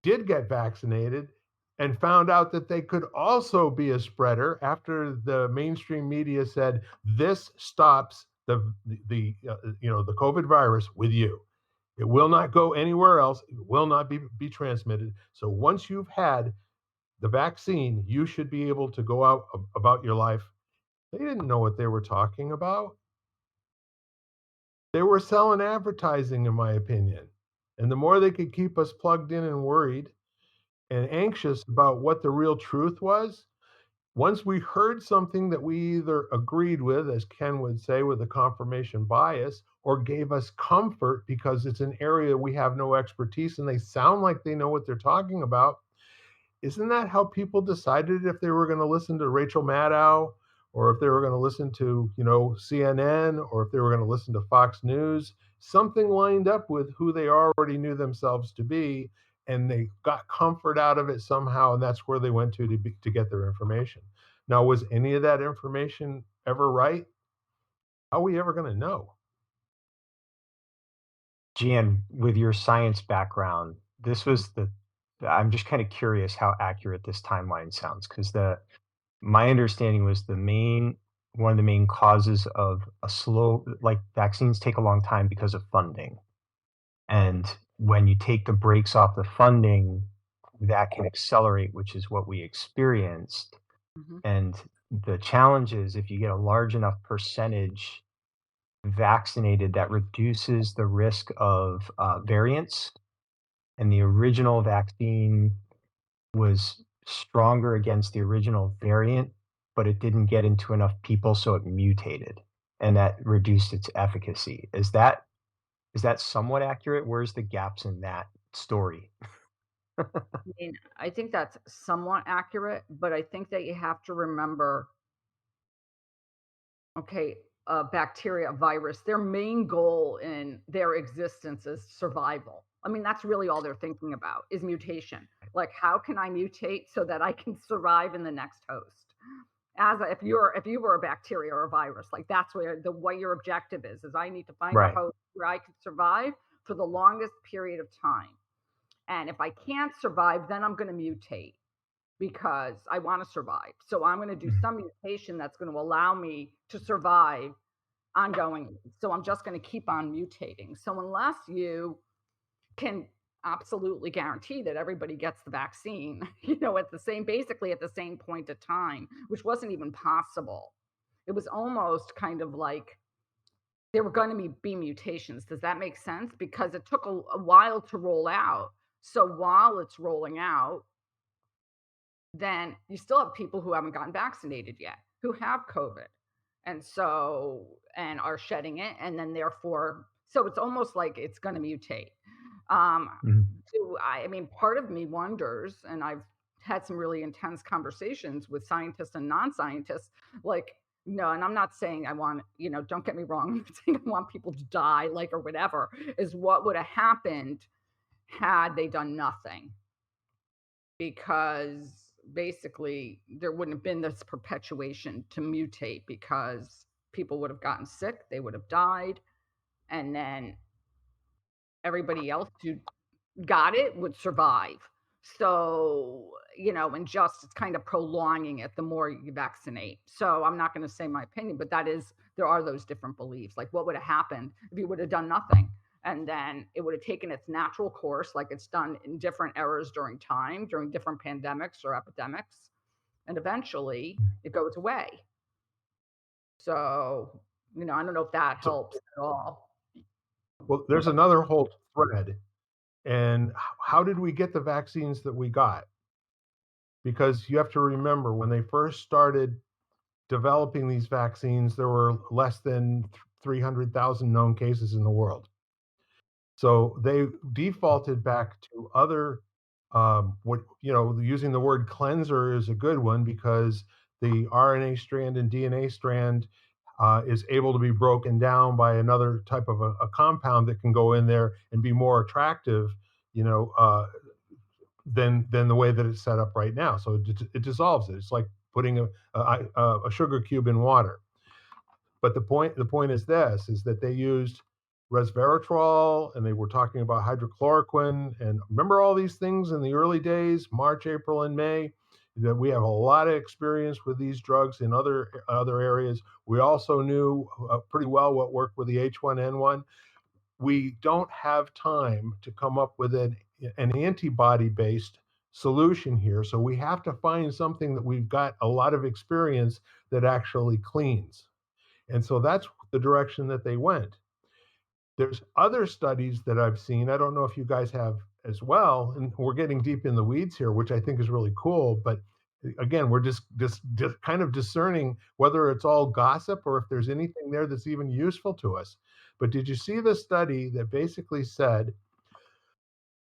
did get vaccinated and found out that they could also be a spreader, after the mainstream media said this stops the COVID virus with you. It will not go anywhere else. It will not be transmitted. So once you've had the vaccine, you should be able to go out about your life. They didn't know what they were talking about. They were selling advertising, in my opinion. And the more they could keep us plugged in and worried and anxious about what the real truth was, once we heard something that we either agreed with, as Ken would say, with a confirmation bias, or gave us comfort because it's an area we have no expertise and they sound like they know what they're talking about. Isn't that how people decided if they were going to listen to Rachel Maddow or if they were going to listen to, CNN, or if they were going to listen to Fox News, something lined up with who they already knew themselves to be, and they got comfort out of it somehow, and that's where they went to get their information. Now, was any of that information ever right? How are we ever going to know? Jan, with your science background, this was the I'm just kind of curious how accurate this timeline sounds, because the my understanding was one of the main causes of a slow, like, vaccines take a long time because of funding. And when you take the brakes off the funding, that can accelerate, which is what we experienced. Mhm. And the challenge is if you get a large enough percentage vaccinated, that reduces the risk of variants. And the original vaccine was stronger against the original variant, but it didn't get into enough people, so it mutated, and that reduced its efficacy. Is that somewhat accurate? Where's the gaps in that story? I mean, I think that's somewhat accurate, but I think that you have to remember, okay, bacteria, virus, their main goal in their existence is survival. I mean, that's really all they're thinking about is mutation. Like, how can I mutate so that I can survive in the next host? If you were a bacteria or a virus, like that's where the what your objective is I need to find a Right. host where I can survive for the longest period of time. And if I can't survive, then I'm going to mutate because I want to survive. So I'm going to do Mhm. some mutation that's going to allow me to survive ongoing. So I'm just going to keep on mutating. So unless you can absolutely guarantee that everybody gets the vaccine, at the same basically at the same point of time, which wasn't even possible. It was almost kind of like there were going to be mutations. Does that make sense? Because it took a while to roll out. So while it's rolling out, then you still have people who haven't gotten vaccinated yet, who have COVID. And are shedding it. And then therefore, so it's almost like it's going to mutate. Um, Mhm. I mean, part of me wonders, and I've had some really intense conversations with scientists and non scientists, like, no, and I'm not saying I want, don't get me wrong, I'm not saying I want people to die, like, or whatever, is what would have happened had they done nothing, because basically there wouldn't have been this perpetuation to mutate because people would have gotten sick, they would have died, and then everybody else who got it would survive. So, and just it's kind of prolonging it the more you vaccinate. So I'm not going to say my opinion, but there are those different beliefs. Like, what would have happened if you would have done nothing? And then it would have taken its natural course, like it's done in different eras during time, during different pandemics or epidemics. And eventually it goes away. So, I don't know if that So, helps at all. well, there's another whole thread. And how did we get the vaccines that we got? Because you have to remember when they first started developing these vaccines, there were less than 300,000 known cases in the world. So they defaulted back to other, using the word cleanser is a good one because the RNA strand and DNA strand is able to be broken down by another type of a compound that can go in there and be more attractive, you know, uh, than the way that it's set up right now. So it dissolves it. It's like putting a sugar cube in water. But the point is this: is that they used resveratrol and they were talking about hydrochloroquine, and remember all these things in the early days, March, April, and May. That we have a lot of experience with these drugs in other areas. We also knew pretty well what worked with the H1N1. We don't have time to come up with an antibody based solution here. So we have to find something that we've got a lot of experience that actually cleans. And so that's the direction that they went. There's other studies that I've seen. I don't know if you guys have as well. And we're getting deep in the weeds here, which I think is really cool. But again, we're just kind of discerning whether it's all gossip or if there's anything there that's even useful to us. But did you see the study that basically said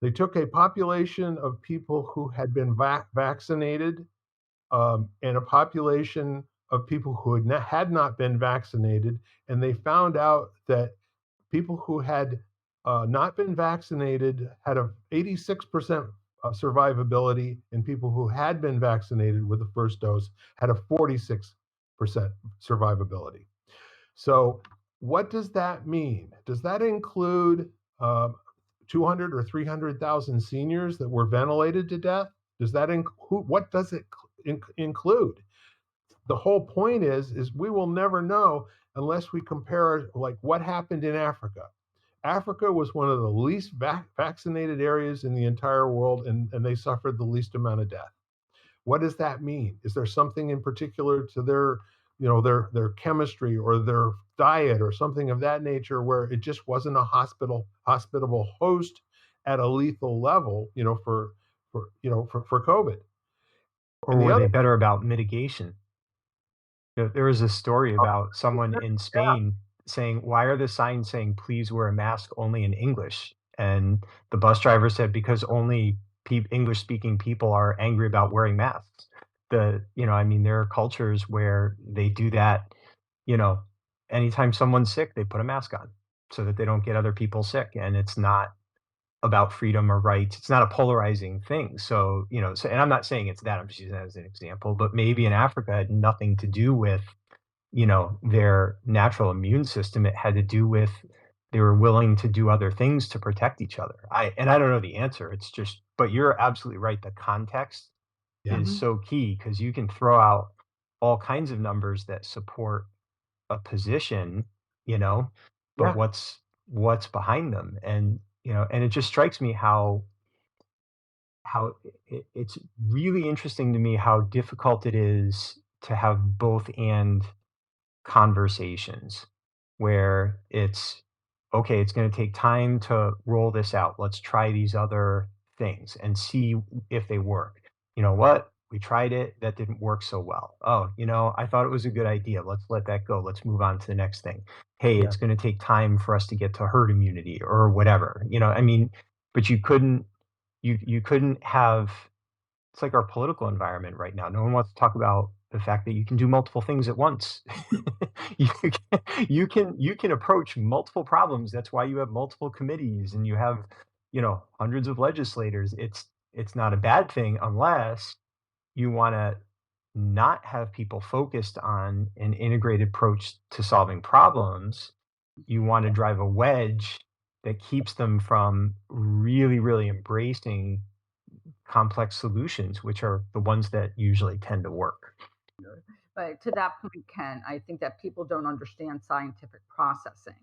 they took a population of people who had been vaccinated and a population of people who had not been vaccinated, and they found out that people who had not been vaccinated had a 86% survivability, and people who had been vaccinated with the first dose had a 46% survivability. So, what does that mean? Does that include 200 or 300,000 seniors that were ventilated to death? Does that include, what does it include? The whole point is we will never know unless we compare like what happened in Africa. Africa was one of the least vaccinated areas in the entire world, and they suffered the least amount of death. What does that mean? Is there something in particular to their, their chemistry or their diet or something of that nature where it just wasn't a hospitable host at a lethal level, for COVID? Or And the were other, they better about mitigation? There was a story oh, about someone in yeah, Spain saying, "Why are the signs saying please wear a mask only in English?" And the bus driver said, "Because only English speaking people are angry about wearing masks." I mean, there are cultures where they do that, you know, anytime someone's sick, they put a mask on so that they don't get other people sick. And it's not about freedom or rights. It's not a polarizing thing. So, and I'm not saying it's that, I'm just using that as an example, but maybe in Africa it had nothing to do with, their natural immune system. It had to do with they were willing to do other things to protect each other. I don't know the answer. It's just, but you're absolutely right. The context yeah, is Mhm. so key because you can throw out all kinds of numbers that support a position, you know, but yeah, what's behind them? And and it just strikes me how it's really interesting to me how difficult it is to have both and conversations where it's okay, it's going to take time to roll this out. Let's try these other things and see if they work. You know what? We tried it, that didn't work so well. Oh, I thought it was a good idea. Let's let that go. Let's move on to the next thing. Hey, yeah, it's going to take time for us to get to herd immunity or whatever. I mean, but you couldn't have it's like our political environment right now. No one wants to talk about the fact that you can do multiple things at once. you you can approach multiple problems. That's why you have multiple committees and you have, hundreds of legislators. It's not a bad thing unless you want to not have people focused on an integrated approach to solving problems. You want to drive a wedge that keeps them from really, really embracing complex solutions, which are the ones that usually tend to work. But to that point, Ken, I think that people don't understand scientific processing.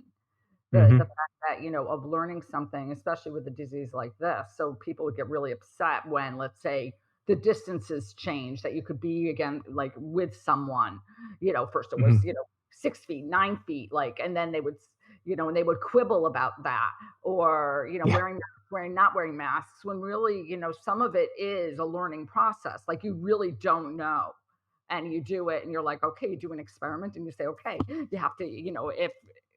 The Mhm, fact that, of learning something, especially with a disease like this. So people would get really upset when, let's say, the distances change that you could be again, like with someone, first it was, mhm, 6 feet, 9 feet, like, and then they would, and they would quibble about that, or, yeah, not wearing masks, when really, some of it is a learning process. Like you really don't know. And you do it and you're like, okay, you do an experiment and you say, okay, you have to, if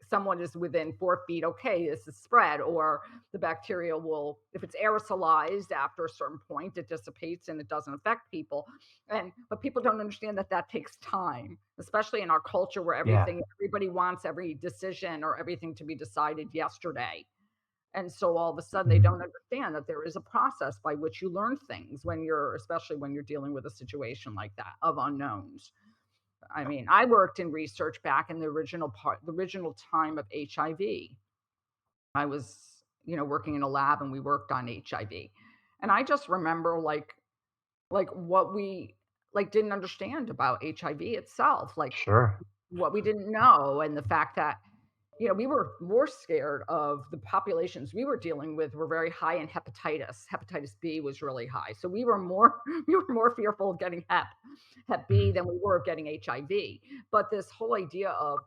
someone is within 4 feet, okay, this is spread, or the bacteria will, if it's aerosolized after a certain point, it dissipates and it doesn't affect people. But people don't understand that that takes time, especially in our culture where yeah, everybody wants every decision or everything to be decided yesterday. And so all of a sudden they mhm, don't understand that there is a process by which you learn things when you're, especially when you're dealing with a situation like that of unknowns. I mean, I worked in research back in the original time of HIV. I was, working in a lab and we worked on HIV. And I just remember like what we like didn't understand about HIV itself, like sure, what we didn't know, and the fact that we were more scared of the populations we were dealing with were very high in hepatitis. Hepatitis B was really high. So we were more we were more fearful of getting hep B mhm, than we were of getting HIV. But this whole idea of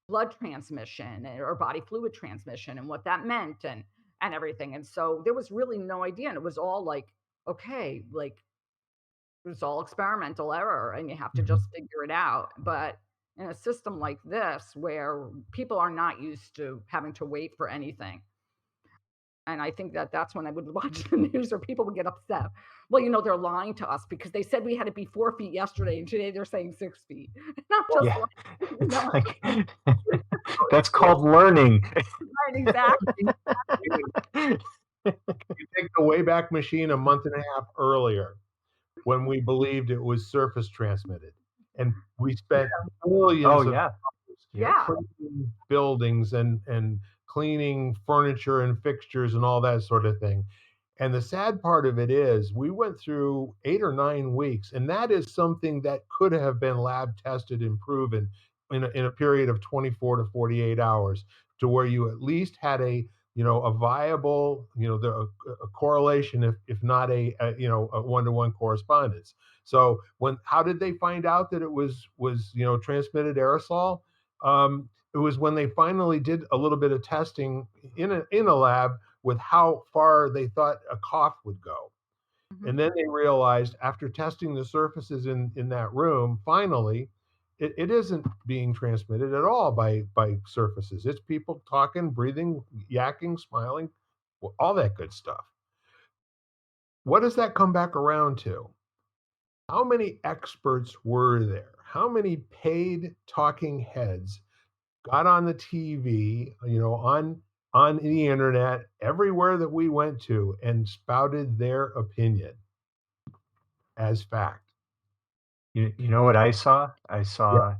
blood transmission or body fluid transmission and what that meant, and everything. And so there was really no idea. And it was all like, okay, like it was all experimental error and you have to mhm. just figure it out. But in a system like this where people are not used to having to wait for anything, And I think that that's when I would watch the news or people would get upset. Well, they're lying to us because they said we had to be 4 feet yesterday, and today they're saying 6 feet. And I'm just Yeah. like, you It's know, like that's called learning. right, exactly. You take the Wayback Machine a month and a half earlier when we believed it was surface transmitted, and we spent Oh millions of yeah. dollars Yep. Yeah. cleaning buildings and cleaning furniture and fixtures and all that sort of thing. And the sad part of it is we went through 8 or 9 weeks, and that is something that could have been lab tested and proven in a period of 24 to 48 hours, to where you at least had a viable, a correlation, if not a one-to-one correspondence. So how did they find out that it was transmitted aerosol? It was when they finally did a little bit of testing in a lab with how far they thought a cough would go. Mhm. And then they realized, after testing the surfaces in that room, finally, it isn't being transmitted at all by surfaces. It's people talking, breathing, yakking, smiling, all that good stuff. What does that come back around to? How many experts were there? How many paid talking heads got on the TV, on the internet, everywhere that we went to, and spouted their opinion as fact? You know what I saw? I Yeah. saw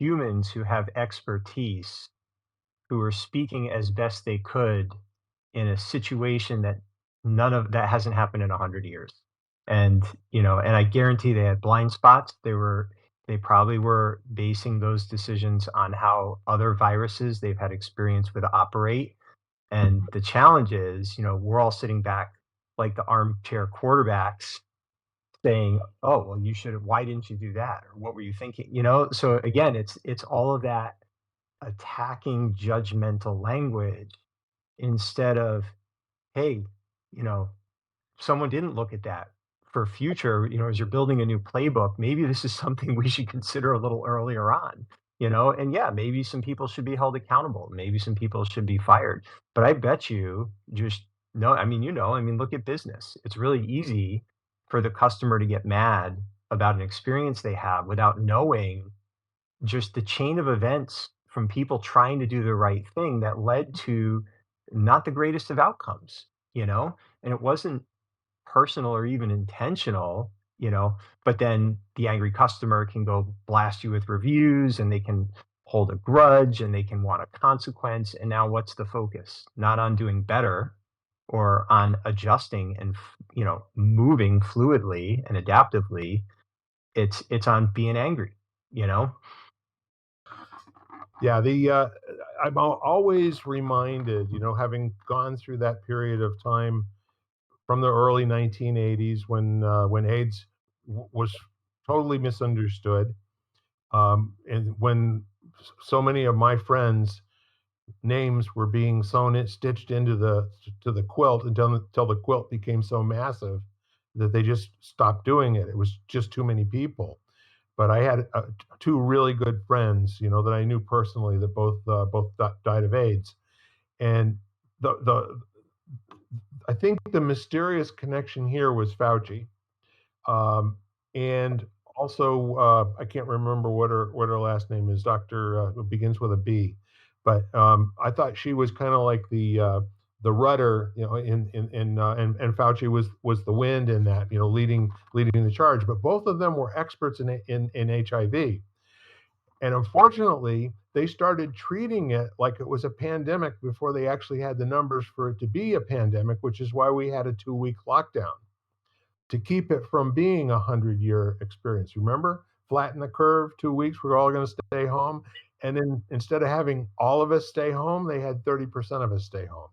humans who have expertise who were speaking as best they could in a situation that none of that hasn't happened in 100 years. And, and I guarantee they had blind spots. They probably were basing those decisions on how other viruses they've had experience with operate. And the challenge is, we're all sitting back like the armchair quarterbacks saying, "Oh, well, you should have. Why didn't you do that? Or what were you thinking?" So again, it's all of that attacking judgmental language instead of, "Hey, you know, someone didn't look at that for future, as you're building a new playbook, maybe this is something we should consider a little earlier on, and yeah, maybe some people should be held accountable. Maybe some people should be fired. But I bet you just no, I mean, look at business. It's really easy for the customer to get mad about an experience they have without knowing just the chain of events from people trying to do the right thing that led to not the greatest of outcomes, and it wasn't personal or even intentional, but then the angry customer can go blast you with reviews and they can hold a grudge and they can want a consequence. And now what's the focus? Not on doing better or on adjusting and, moving fluidly and adaptively. It's on being angry, you know? Yeah, I'm always reminded, having gone through that period of time from the early 1980s when AIDS was totally misunderstood, and when so many of my friends' names were being stitched into the quilt until the quilt became so massive that they just stopped doing it. It was just too many people. But I had two really good friends, that I knew personally, that both died of AIDS, and the I think the mysterious connection here was Fauci, um, and also I can't remember what her last name is. Doctor it begins with a B, but I thought she was kind of like the rudder, and Fauci was the wind in that, leading the charge. But both of them were experts in HIV, and unfortunately, they started treating it like it was a pandemic before they actually had the numbers for it to be a pandemic, which is why we had a 2-week lockdown to keep it from being a 100-year experience. Remember? Flatten the curve, 2 weeks, we're all going to stay home. And then instead of having all of us stay home, they had 30% of us stay home.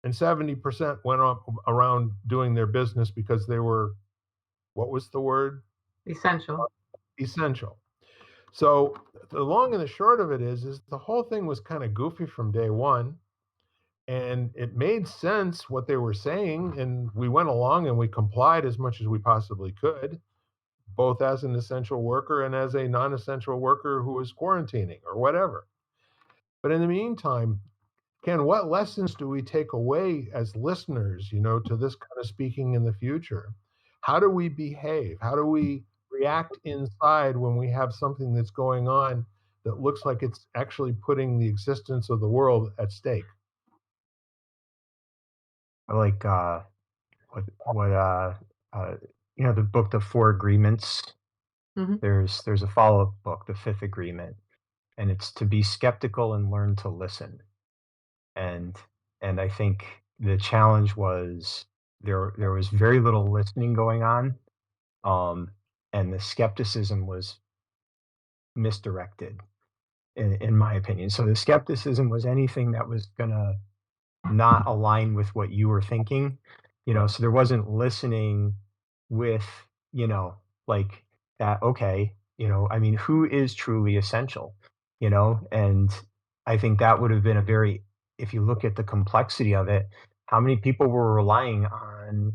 And 70% went on around doing their business because they were, what was the word? Essential. Essential. So the long and the short of it is the whole thing was kind of goofy from day one, and it made sense what they were saying, and we went along and we complied as much as we possibly could, both as an essential worker and as a non-essential worker who was quarantining or whatever. But in the meantime, Ken, what lessons do we take away as listeners, to this kind of speaking in the future? How do we behave? How do we react inside when we have something that's going on that looks like it's actually putting the existence of the world at stake? I like what the book, The Four Agreements. Mhm. There's a follow-up book, The Fifth Agreement, and it's to be skeptical and learn to listen. And I think the challenge was there was very little listening going on, um, and the skepticism was misdirected, in my opinion. So the skepticism was anything that was gonna not align with what you were thinking, Right. so there wasn't listening with, you know, like that, okay, I mean, who is truly essential, and I think that would have been a very, if you look at the complexity of it, how many people were relying on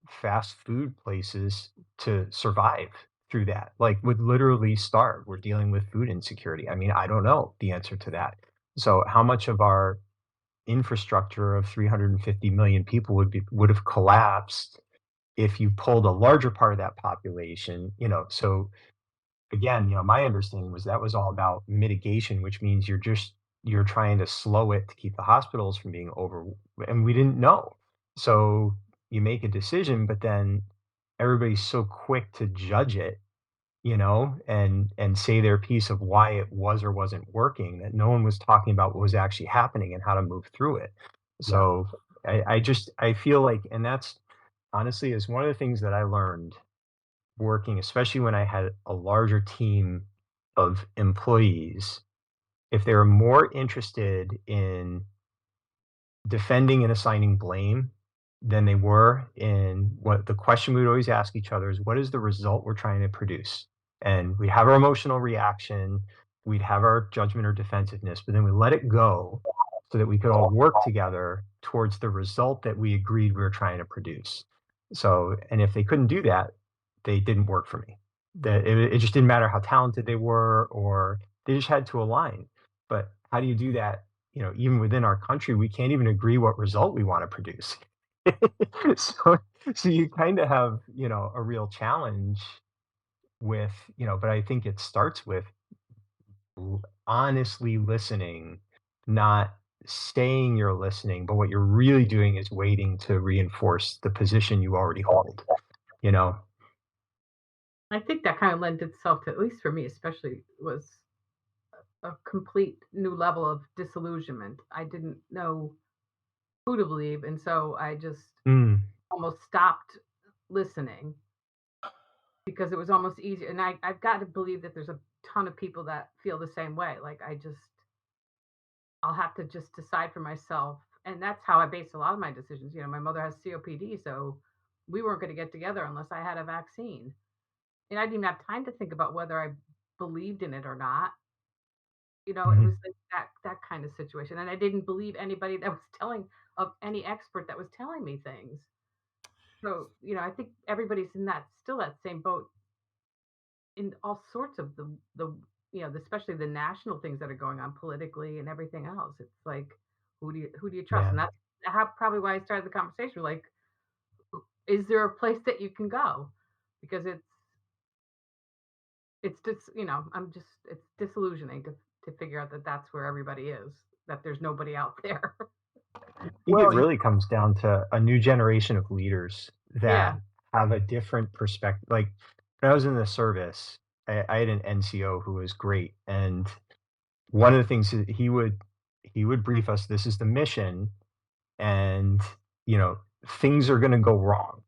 fast food places to survive through that, like would literally starve. We're dealing with food insecurity. I mean, I don't know the answer to that. So how much of our infrastructure of 350 million people would have collapsed if you pulled a larger part of that population, so again, my understanding was that was all about mitigation, which means you're trying to slow it to keep the hospitals from being over, and we didn't know. So you make a decision, but then everybody's so quick to judge it, and say their piece of why it was or wasn't working, that no one was talking about what was actually happening and how to move through it. Yeah. So I feel like, and that's honestly is one of the things that I learned working, especially when I had a larger team of employees, if they were more interested in defending and assigning blame than they were in what the question we would always ask each other is, what is the result we're trying to produce? And we'd have our emotional reaction, we'd have our judgment or defensiveness, but then we let it go so that we could all work together towards the result that we agreed we were trying to produce. So, and if they couldn't do that, they didn't work for me. That it just didn't matter how talented they were, or they just had to align. But how do you do that? Even within our country, we can't even agree what result we want to produce. so, so you kind of have, a real challenge with, but I think it starts with honestly listening, not saying you're listening, but what you're really doing is waiting to reinforce the position you already hold, you know? I think that kind of lent itself to, at least for me, especially, was a complete new level of disillusionment. I didn't know who to believe, and so I just Mm, almost stopped listening because it was almost easy. And I've got to believe that there's a ton of people that feel the same way. Like I'll have to just decide for myself, and that's how I base a lot of my decisions. My mother has COPD, so we weren't going to get together unless I had a vaccine, and I didn't even have time to think about whether I believed in it or not. It mhm. was like that kind of situation, and I didn't believe anybody that was telling of any expert that was telling me things. So, I think everybody's in that still that same boat in all sorts of especially the national things that are going on politically and everything else. It's like, who do you trust? Yeah. And that's probably why I started the conversation. Like, is there a place that you can go? Because it's just it's disillusioning to figure out that that's where everybody is. That there's nobody out there. I think it Well, really comes down to a new generation of leaders Yeah. that have a different perspective. Like when I was in the service, I had an NCO who was great, and one of the things that he would brief us. This is the mission, and things are going to go wrong.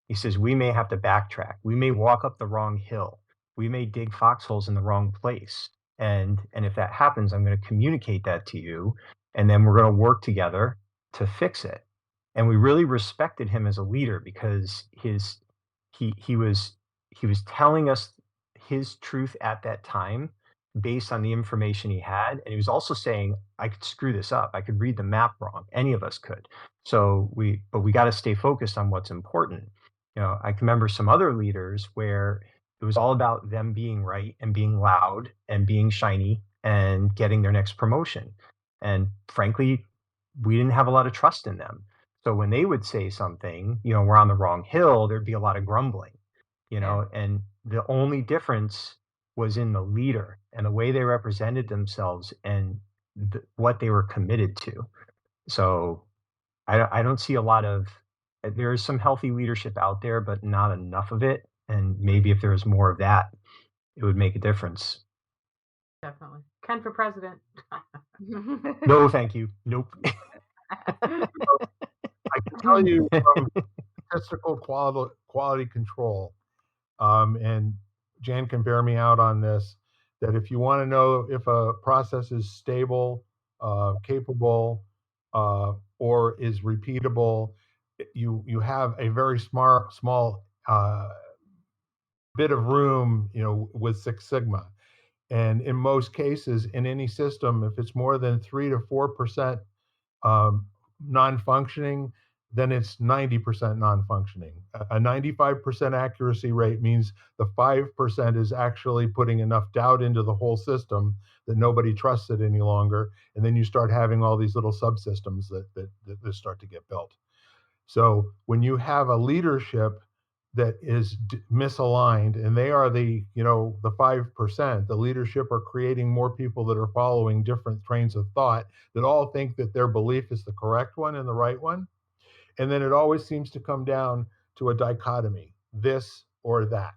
He says, we may have to backtrack. We may walk up the wrong hill. We may dig foxholes in the wrong place. And if that happens, I'm going to communicate that to you. And then we're going to work together to fix it. And we really respected him as a leader because he was telling us his truth at that time based on the information he had. And he was also saying, I could screw this up. I could read the map wrong. Any of us could. But we got to stay focused on what's important. I can remember some other leaders where it was all about them being right and being loud and being shiny and getting their next promotion. And frankly, we didn't have a lot of trust in them. So when they would say something, we're on the wrong hill, there'd be a lot of grumbling, Yeah, and the only difference was in the leader and the way they represented themselves and what they were committed to. So I don't see a lot of, there is some healthy leadership out there, but not enough of it. And maybe if there was more of that, it would make a difference. definitely. Ken for president. No, thank you. Nope. I can tell you from statistical quality control, and Jan can bear me out on this, that if you want to know if a process is stable, capable, or is repeatable, you have a very small bit of room, with Six Sigma. And in most cases, in any system, if it's more than 3 to 4% um, non-functioning, then it's 90% non-functioning. A 95% accuracy rate means the 5% is actually putting enough doubt into the whole system that nobody trusts it any longer. And then you start having all these little subsystems that start to get built. So when you have a leadership that is misaligned, and they are the 5%, the leadership are creating more people that are following different trains of thought that all think that their belief is the correct one and the right one. And then it always seems to come down to a dichotomy, this or that.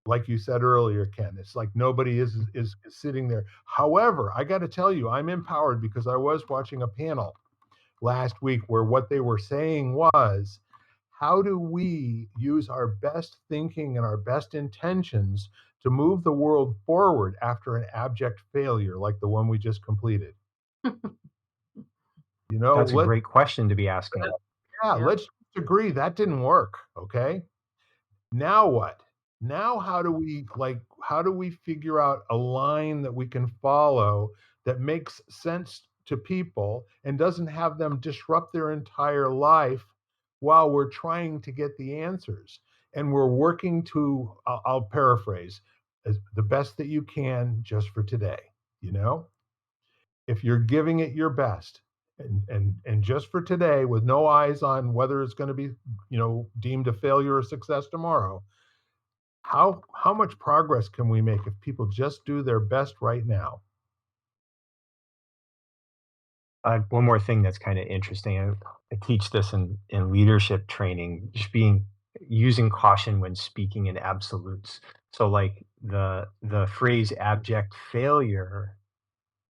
Like you said earlier, Ken, it's like nobody is sitting there. However, I got to tell you, I'm empowered because I was watching a panel last week where what they were saying was, how do we use our best thinking and our best intentions to move the world forward after an abject failure like the one we just completed? You know, That's a let great question to be asking. yeah, Yep. let's agree that didn't work. Okay. Now what? Now how do we figure out a line that we can follow that makes sense to people and doesn't have them disrupt their entire life while we're trying to get the answers? And we're working to, I'll paraphrase, as the best that you can just for today, you know? If you're giving it your best and just for today with no eyes on whether it's going to be, deemed a failure or success tomorrow, how much progress can we make if people just do their best right now? One more thing that's kind of interesting. I teach this in leadership training, just using caution when speaking in absolutes. So like the phrase abject failure,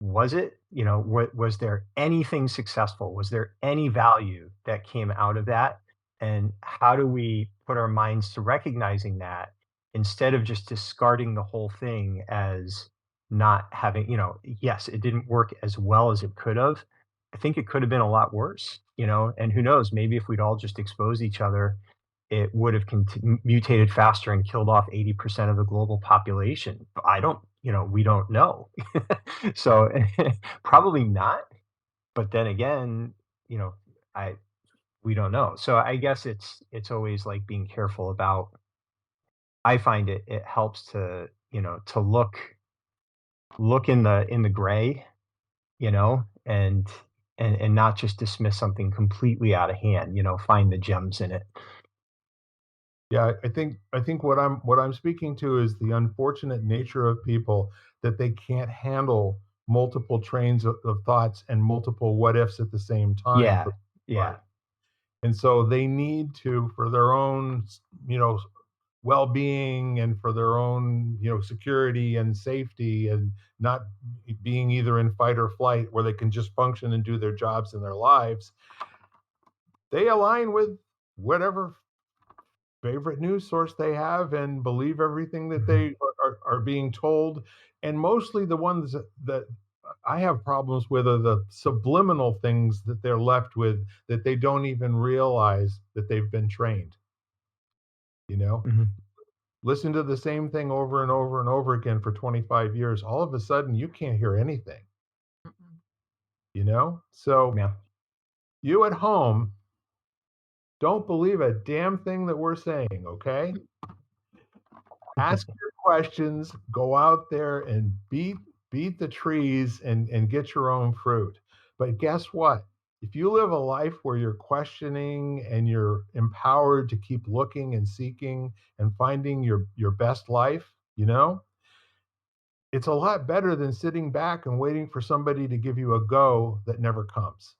was it, was there anything successful? Was there any value that came out of that? And how do we put our minds to recognizing that instead of just discarding the whole thing as not having, yes, it didn't work as well as it could have. I think it could have been a lot worse, and who knows, maybe if we'd all just exposed each other, it would have mutated faster and killed off 80% of the global population. I don't, we don't know. So probably not. But then again, you know, I we don't know. So I guess it's always like being careful about. I find it helps to, to look in the gray, and not just dismiss something completely out of hand. Find the gems in it. Yeah, I think what I'm speaking to is the unfortunate nature of people that they can't handle multiple trains of thoughts and multiple what ifs at the same time Yeah, for yeah. everybody. And so they need to, for their own, well-being and for their own, security and safety, and not being either in fight or flight where they can just function and do their jobs in their lives, they align with whatever favorite news source they have and believe everything that Mhm. they are being told. And mostly the ones that I have problems with are the subliminal things that they're left with, that they don't even realize that they've been trained. You know, Mhm. listen to the same thing over and over and over again for 25 years. All of a sudden, you can't hear anything, Mm-mm. So Yeah. you at home, don't believe a damn thing that we're saying, okay? Ask your questions, go out there and beat the trees and get your own fruit. But guess what? If you live a life where you're questioning and you're empowered to keep looking and seeking and finding your best life, it's a lot better than sitting back and waiting for somebody to give you a go that never comes,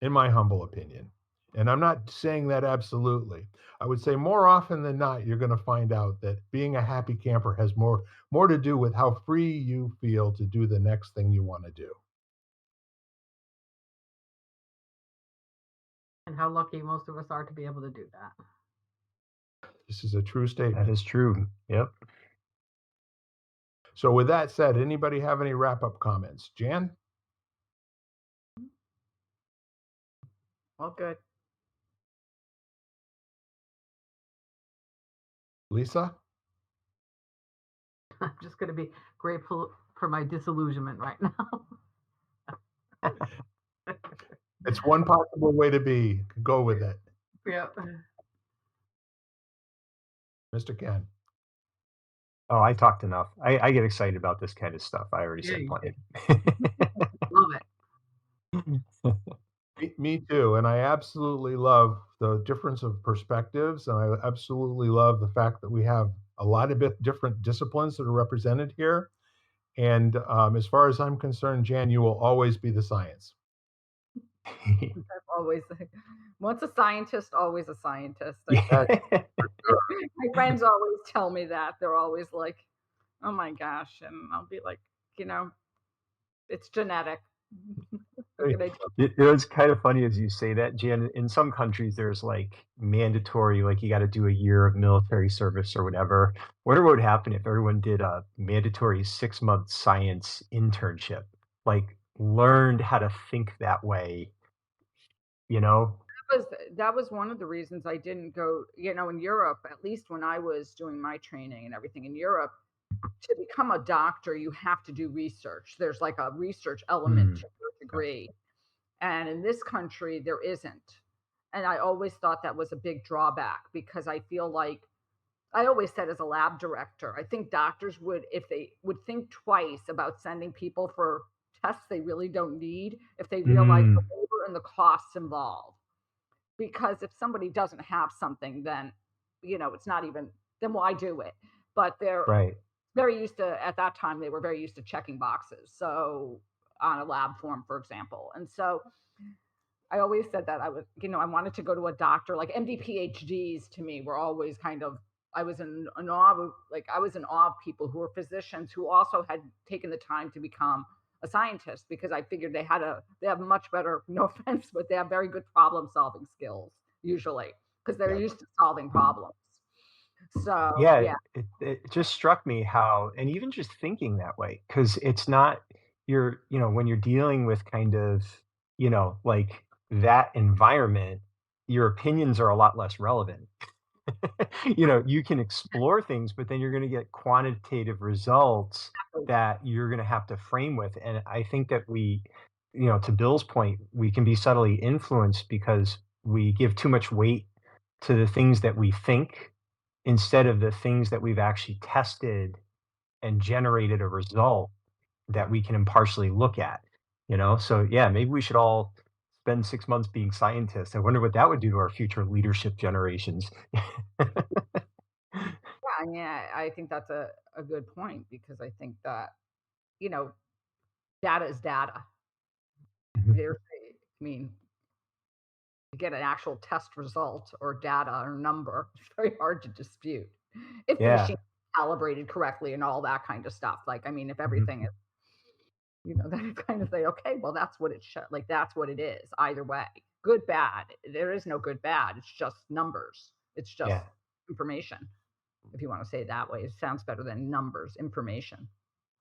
in my humble opinion. And I'm not saying that absolutely. I would say more often than not, you're going to find out that being a happy camper has more to do with how free you feel to do the next thing you want to do. And how lucky most of us are to be able to do that. This is a true That statement. is true. Yep. So with that said, anybody have any wrap-up comments? Jan? Well, good. Lisa? I'm just going to be grateful for my disillusionment right now. It's one possible way to be. Go with it. Yeah. Mr. Ken. Oh, I talked enough. I get excited about this kind of stuff. I already Yeah, said you plenty. love it. Me too. And I absolutely love the difference of perspectives. And I absolutely love the fact that we have a lot of different disciplines that are represented here. And as far as I'm concerned, Jan, you will always be the science. I've always once a scientist, always a scientist. That- My friends always tell me that. They're always like, "Oh my gosh," and I'll be like, it's genetic. What can I tell It's kind of funny as you say that, Jan. In some countries, there's like mandatory, like you got to do a year of military service or whatever. Wonder what would happen if everyone did a mandatory 6-month science internship, like learned how to think that way, you know? that was one of the reasons I didn't go, in Europe, at least when I was doing my training and everything in Europe, to become a doctor, you have to do research. There's like a research element Mm, to your degree. And in this country, there isn't. And I always thought that was a big drawback because I feel like I always said as a lab director, I think doctors would, if they would think twice about sending people for tests they really don't need, if they realize the mm, labor and the costs involved. Because if somebody doesn't have something, then, it's not even, then why do it? But they're right. very used to, at that time, they were very used to checking boxes. So on a lab form, for example. And so I always said that I wanted to go to a doctor. Like MD PhDs to me were always kind of, I was in awe of, like, I was in awe of people who were physicians who also had taken the time to become a scientist because I figured they have much better, no offense, but they have very good problem solving skills usually because they're Yeah. used to solving problems. So, Yeah, yeah, it just struck me how, and even just thinking that way, because it's not, when you're dealing with kind of, like that environment, your opinions are a lot less relevant. You can explore things, but then you're going to get quantitative results that you're going to have to frame with. And I think that to Bill's point, we can be subtly influenced because we give too much weight to the things that we think instead of the things that we've actually tested and generated a result that we can impartially look at. So yeah, maybe we should all spend 6 months being scientists. I wonder what that would do to our future leadership generations. yeah, yeah, I think that's a good point because I think that, you know, data is data. There's, I mean, to get an actual test result or data or number, it's very hard to dispute if the Yeah. machine is calibrated correctly and all that kind of stuff. Like, I mean, if Mhm. everything is, then you kind of say, okay, well, that's what it should, like, that's what it is. Either way, good, bad. There is no good, bad. It's just numbers. It's just Yeah. information. If you want to say it that way, it sounds better than numbers, information.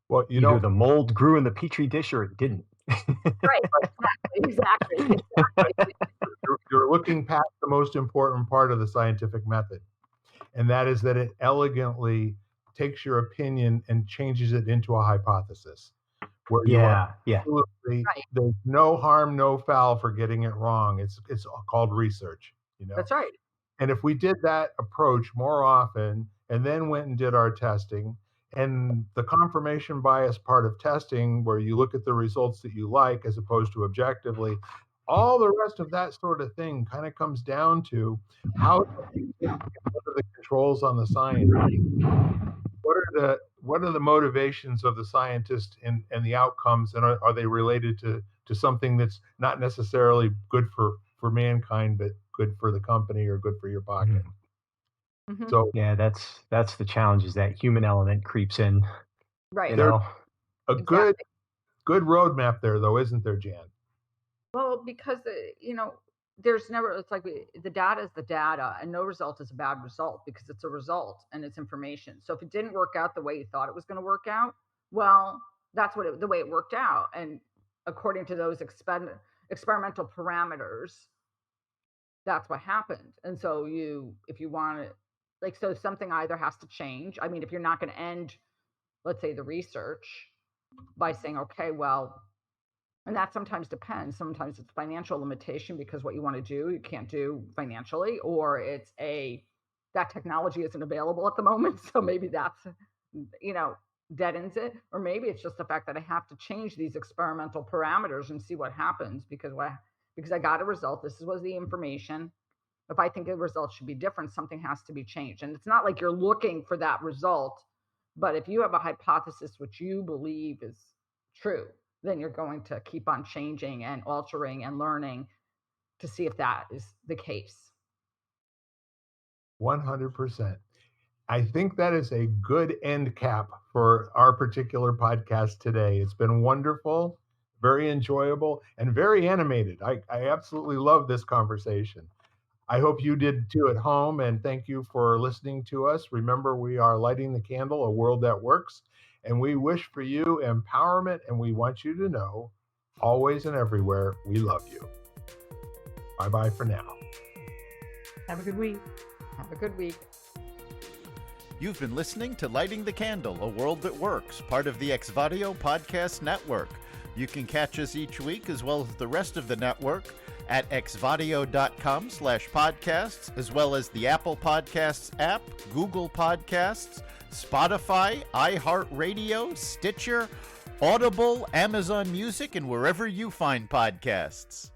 Well, Either the mold grew in the petri dish or it didn't. Right. Exactly. Exactly. you're looking past the most important part of the scientific method, and that is that it elegantly takes your opinion and changes it into a hypothesis where you are Yeah. Yeah. absolutely, Right. there's no harm, no foul for getting it wrong. It's called research. That's right. And if we did that approach more often and then went and did our testing And the confirmation bias part of testing, where you look at the results that you like as opposed to objectively, all the rest of that sort of thing kind of comes down to how what are the controls on the science? What are the motivations of the scientist and the outcomes, and are they related to something that's not necessarily good for mankind, but good for the company or good for your pocket? Mhm. So Yeah, that's the challenge, is that human element creeps in, you Right. there's know? a good Exactly. good roadmap there, though, isn't there, Jan? Well, because there's never. It's like the data is the data, and no result is a bad result because it's a result and it's information. So if it didn't work out the way you thought it was going to work out, well, that's the way it worked out, and according to those experimental parameters, that's what happened. And so if you want to, like, so something either has to change. I mean, if you're not going to end, let's say, the research by saying, okay, well, and that sometimes depends. Sometimes it's financial limitation because what you want to do, you can't do financially, or it's that technology isn't available at the moment. So maybe that's, you know, deadens it. Or maybe it's just the fact that I have to change these experimental parameters and see what happens because I got a result. This was the information. If I think a result should be different, something has to be changed. And it's not like you're looking for that result, but if you have a hypothesis which you believe is true, then you're going to keep on changing and altering and learning to see if that is the case. 100%. I think that is a good end cap for our particular podcast today. It's been wonderful, very enjoyable, and very animated. I absolutely love this conversation. I hope you did too at home, and thank you for listening to us. Remember, we are lighting the candle, a world that works, and we wish for you empowerment, and we want you to know, always and everywhere, we love you. Bye bye for now. Have a good week. Have a good week. You've been listening to Lighting the Candle, a world that works, part of the Exvadio Podcast Network. You can catch us each week, as well as the rest of the network, at xvadio.com/podcasts, as well as the Apple Podcasts app, Google Podcasts, Spotify, iHeartRadio, Stitcher, Audible, Amazon Music, and wherever you find podcasts.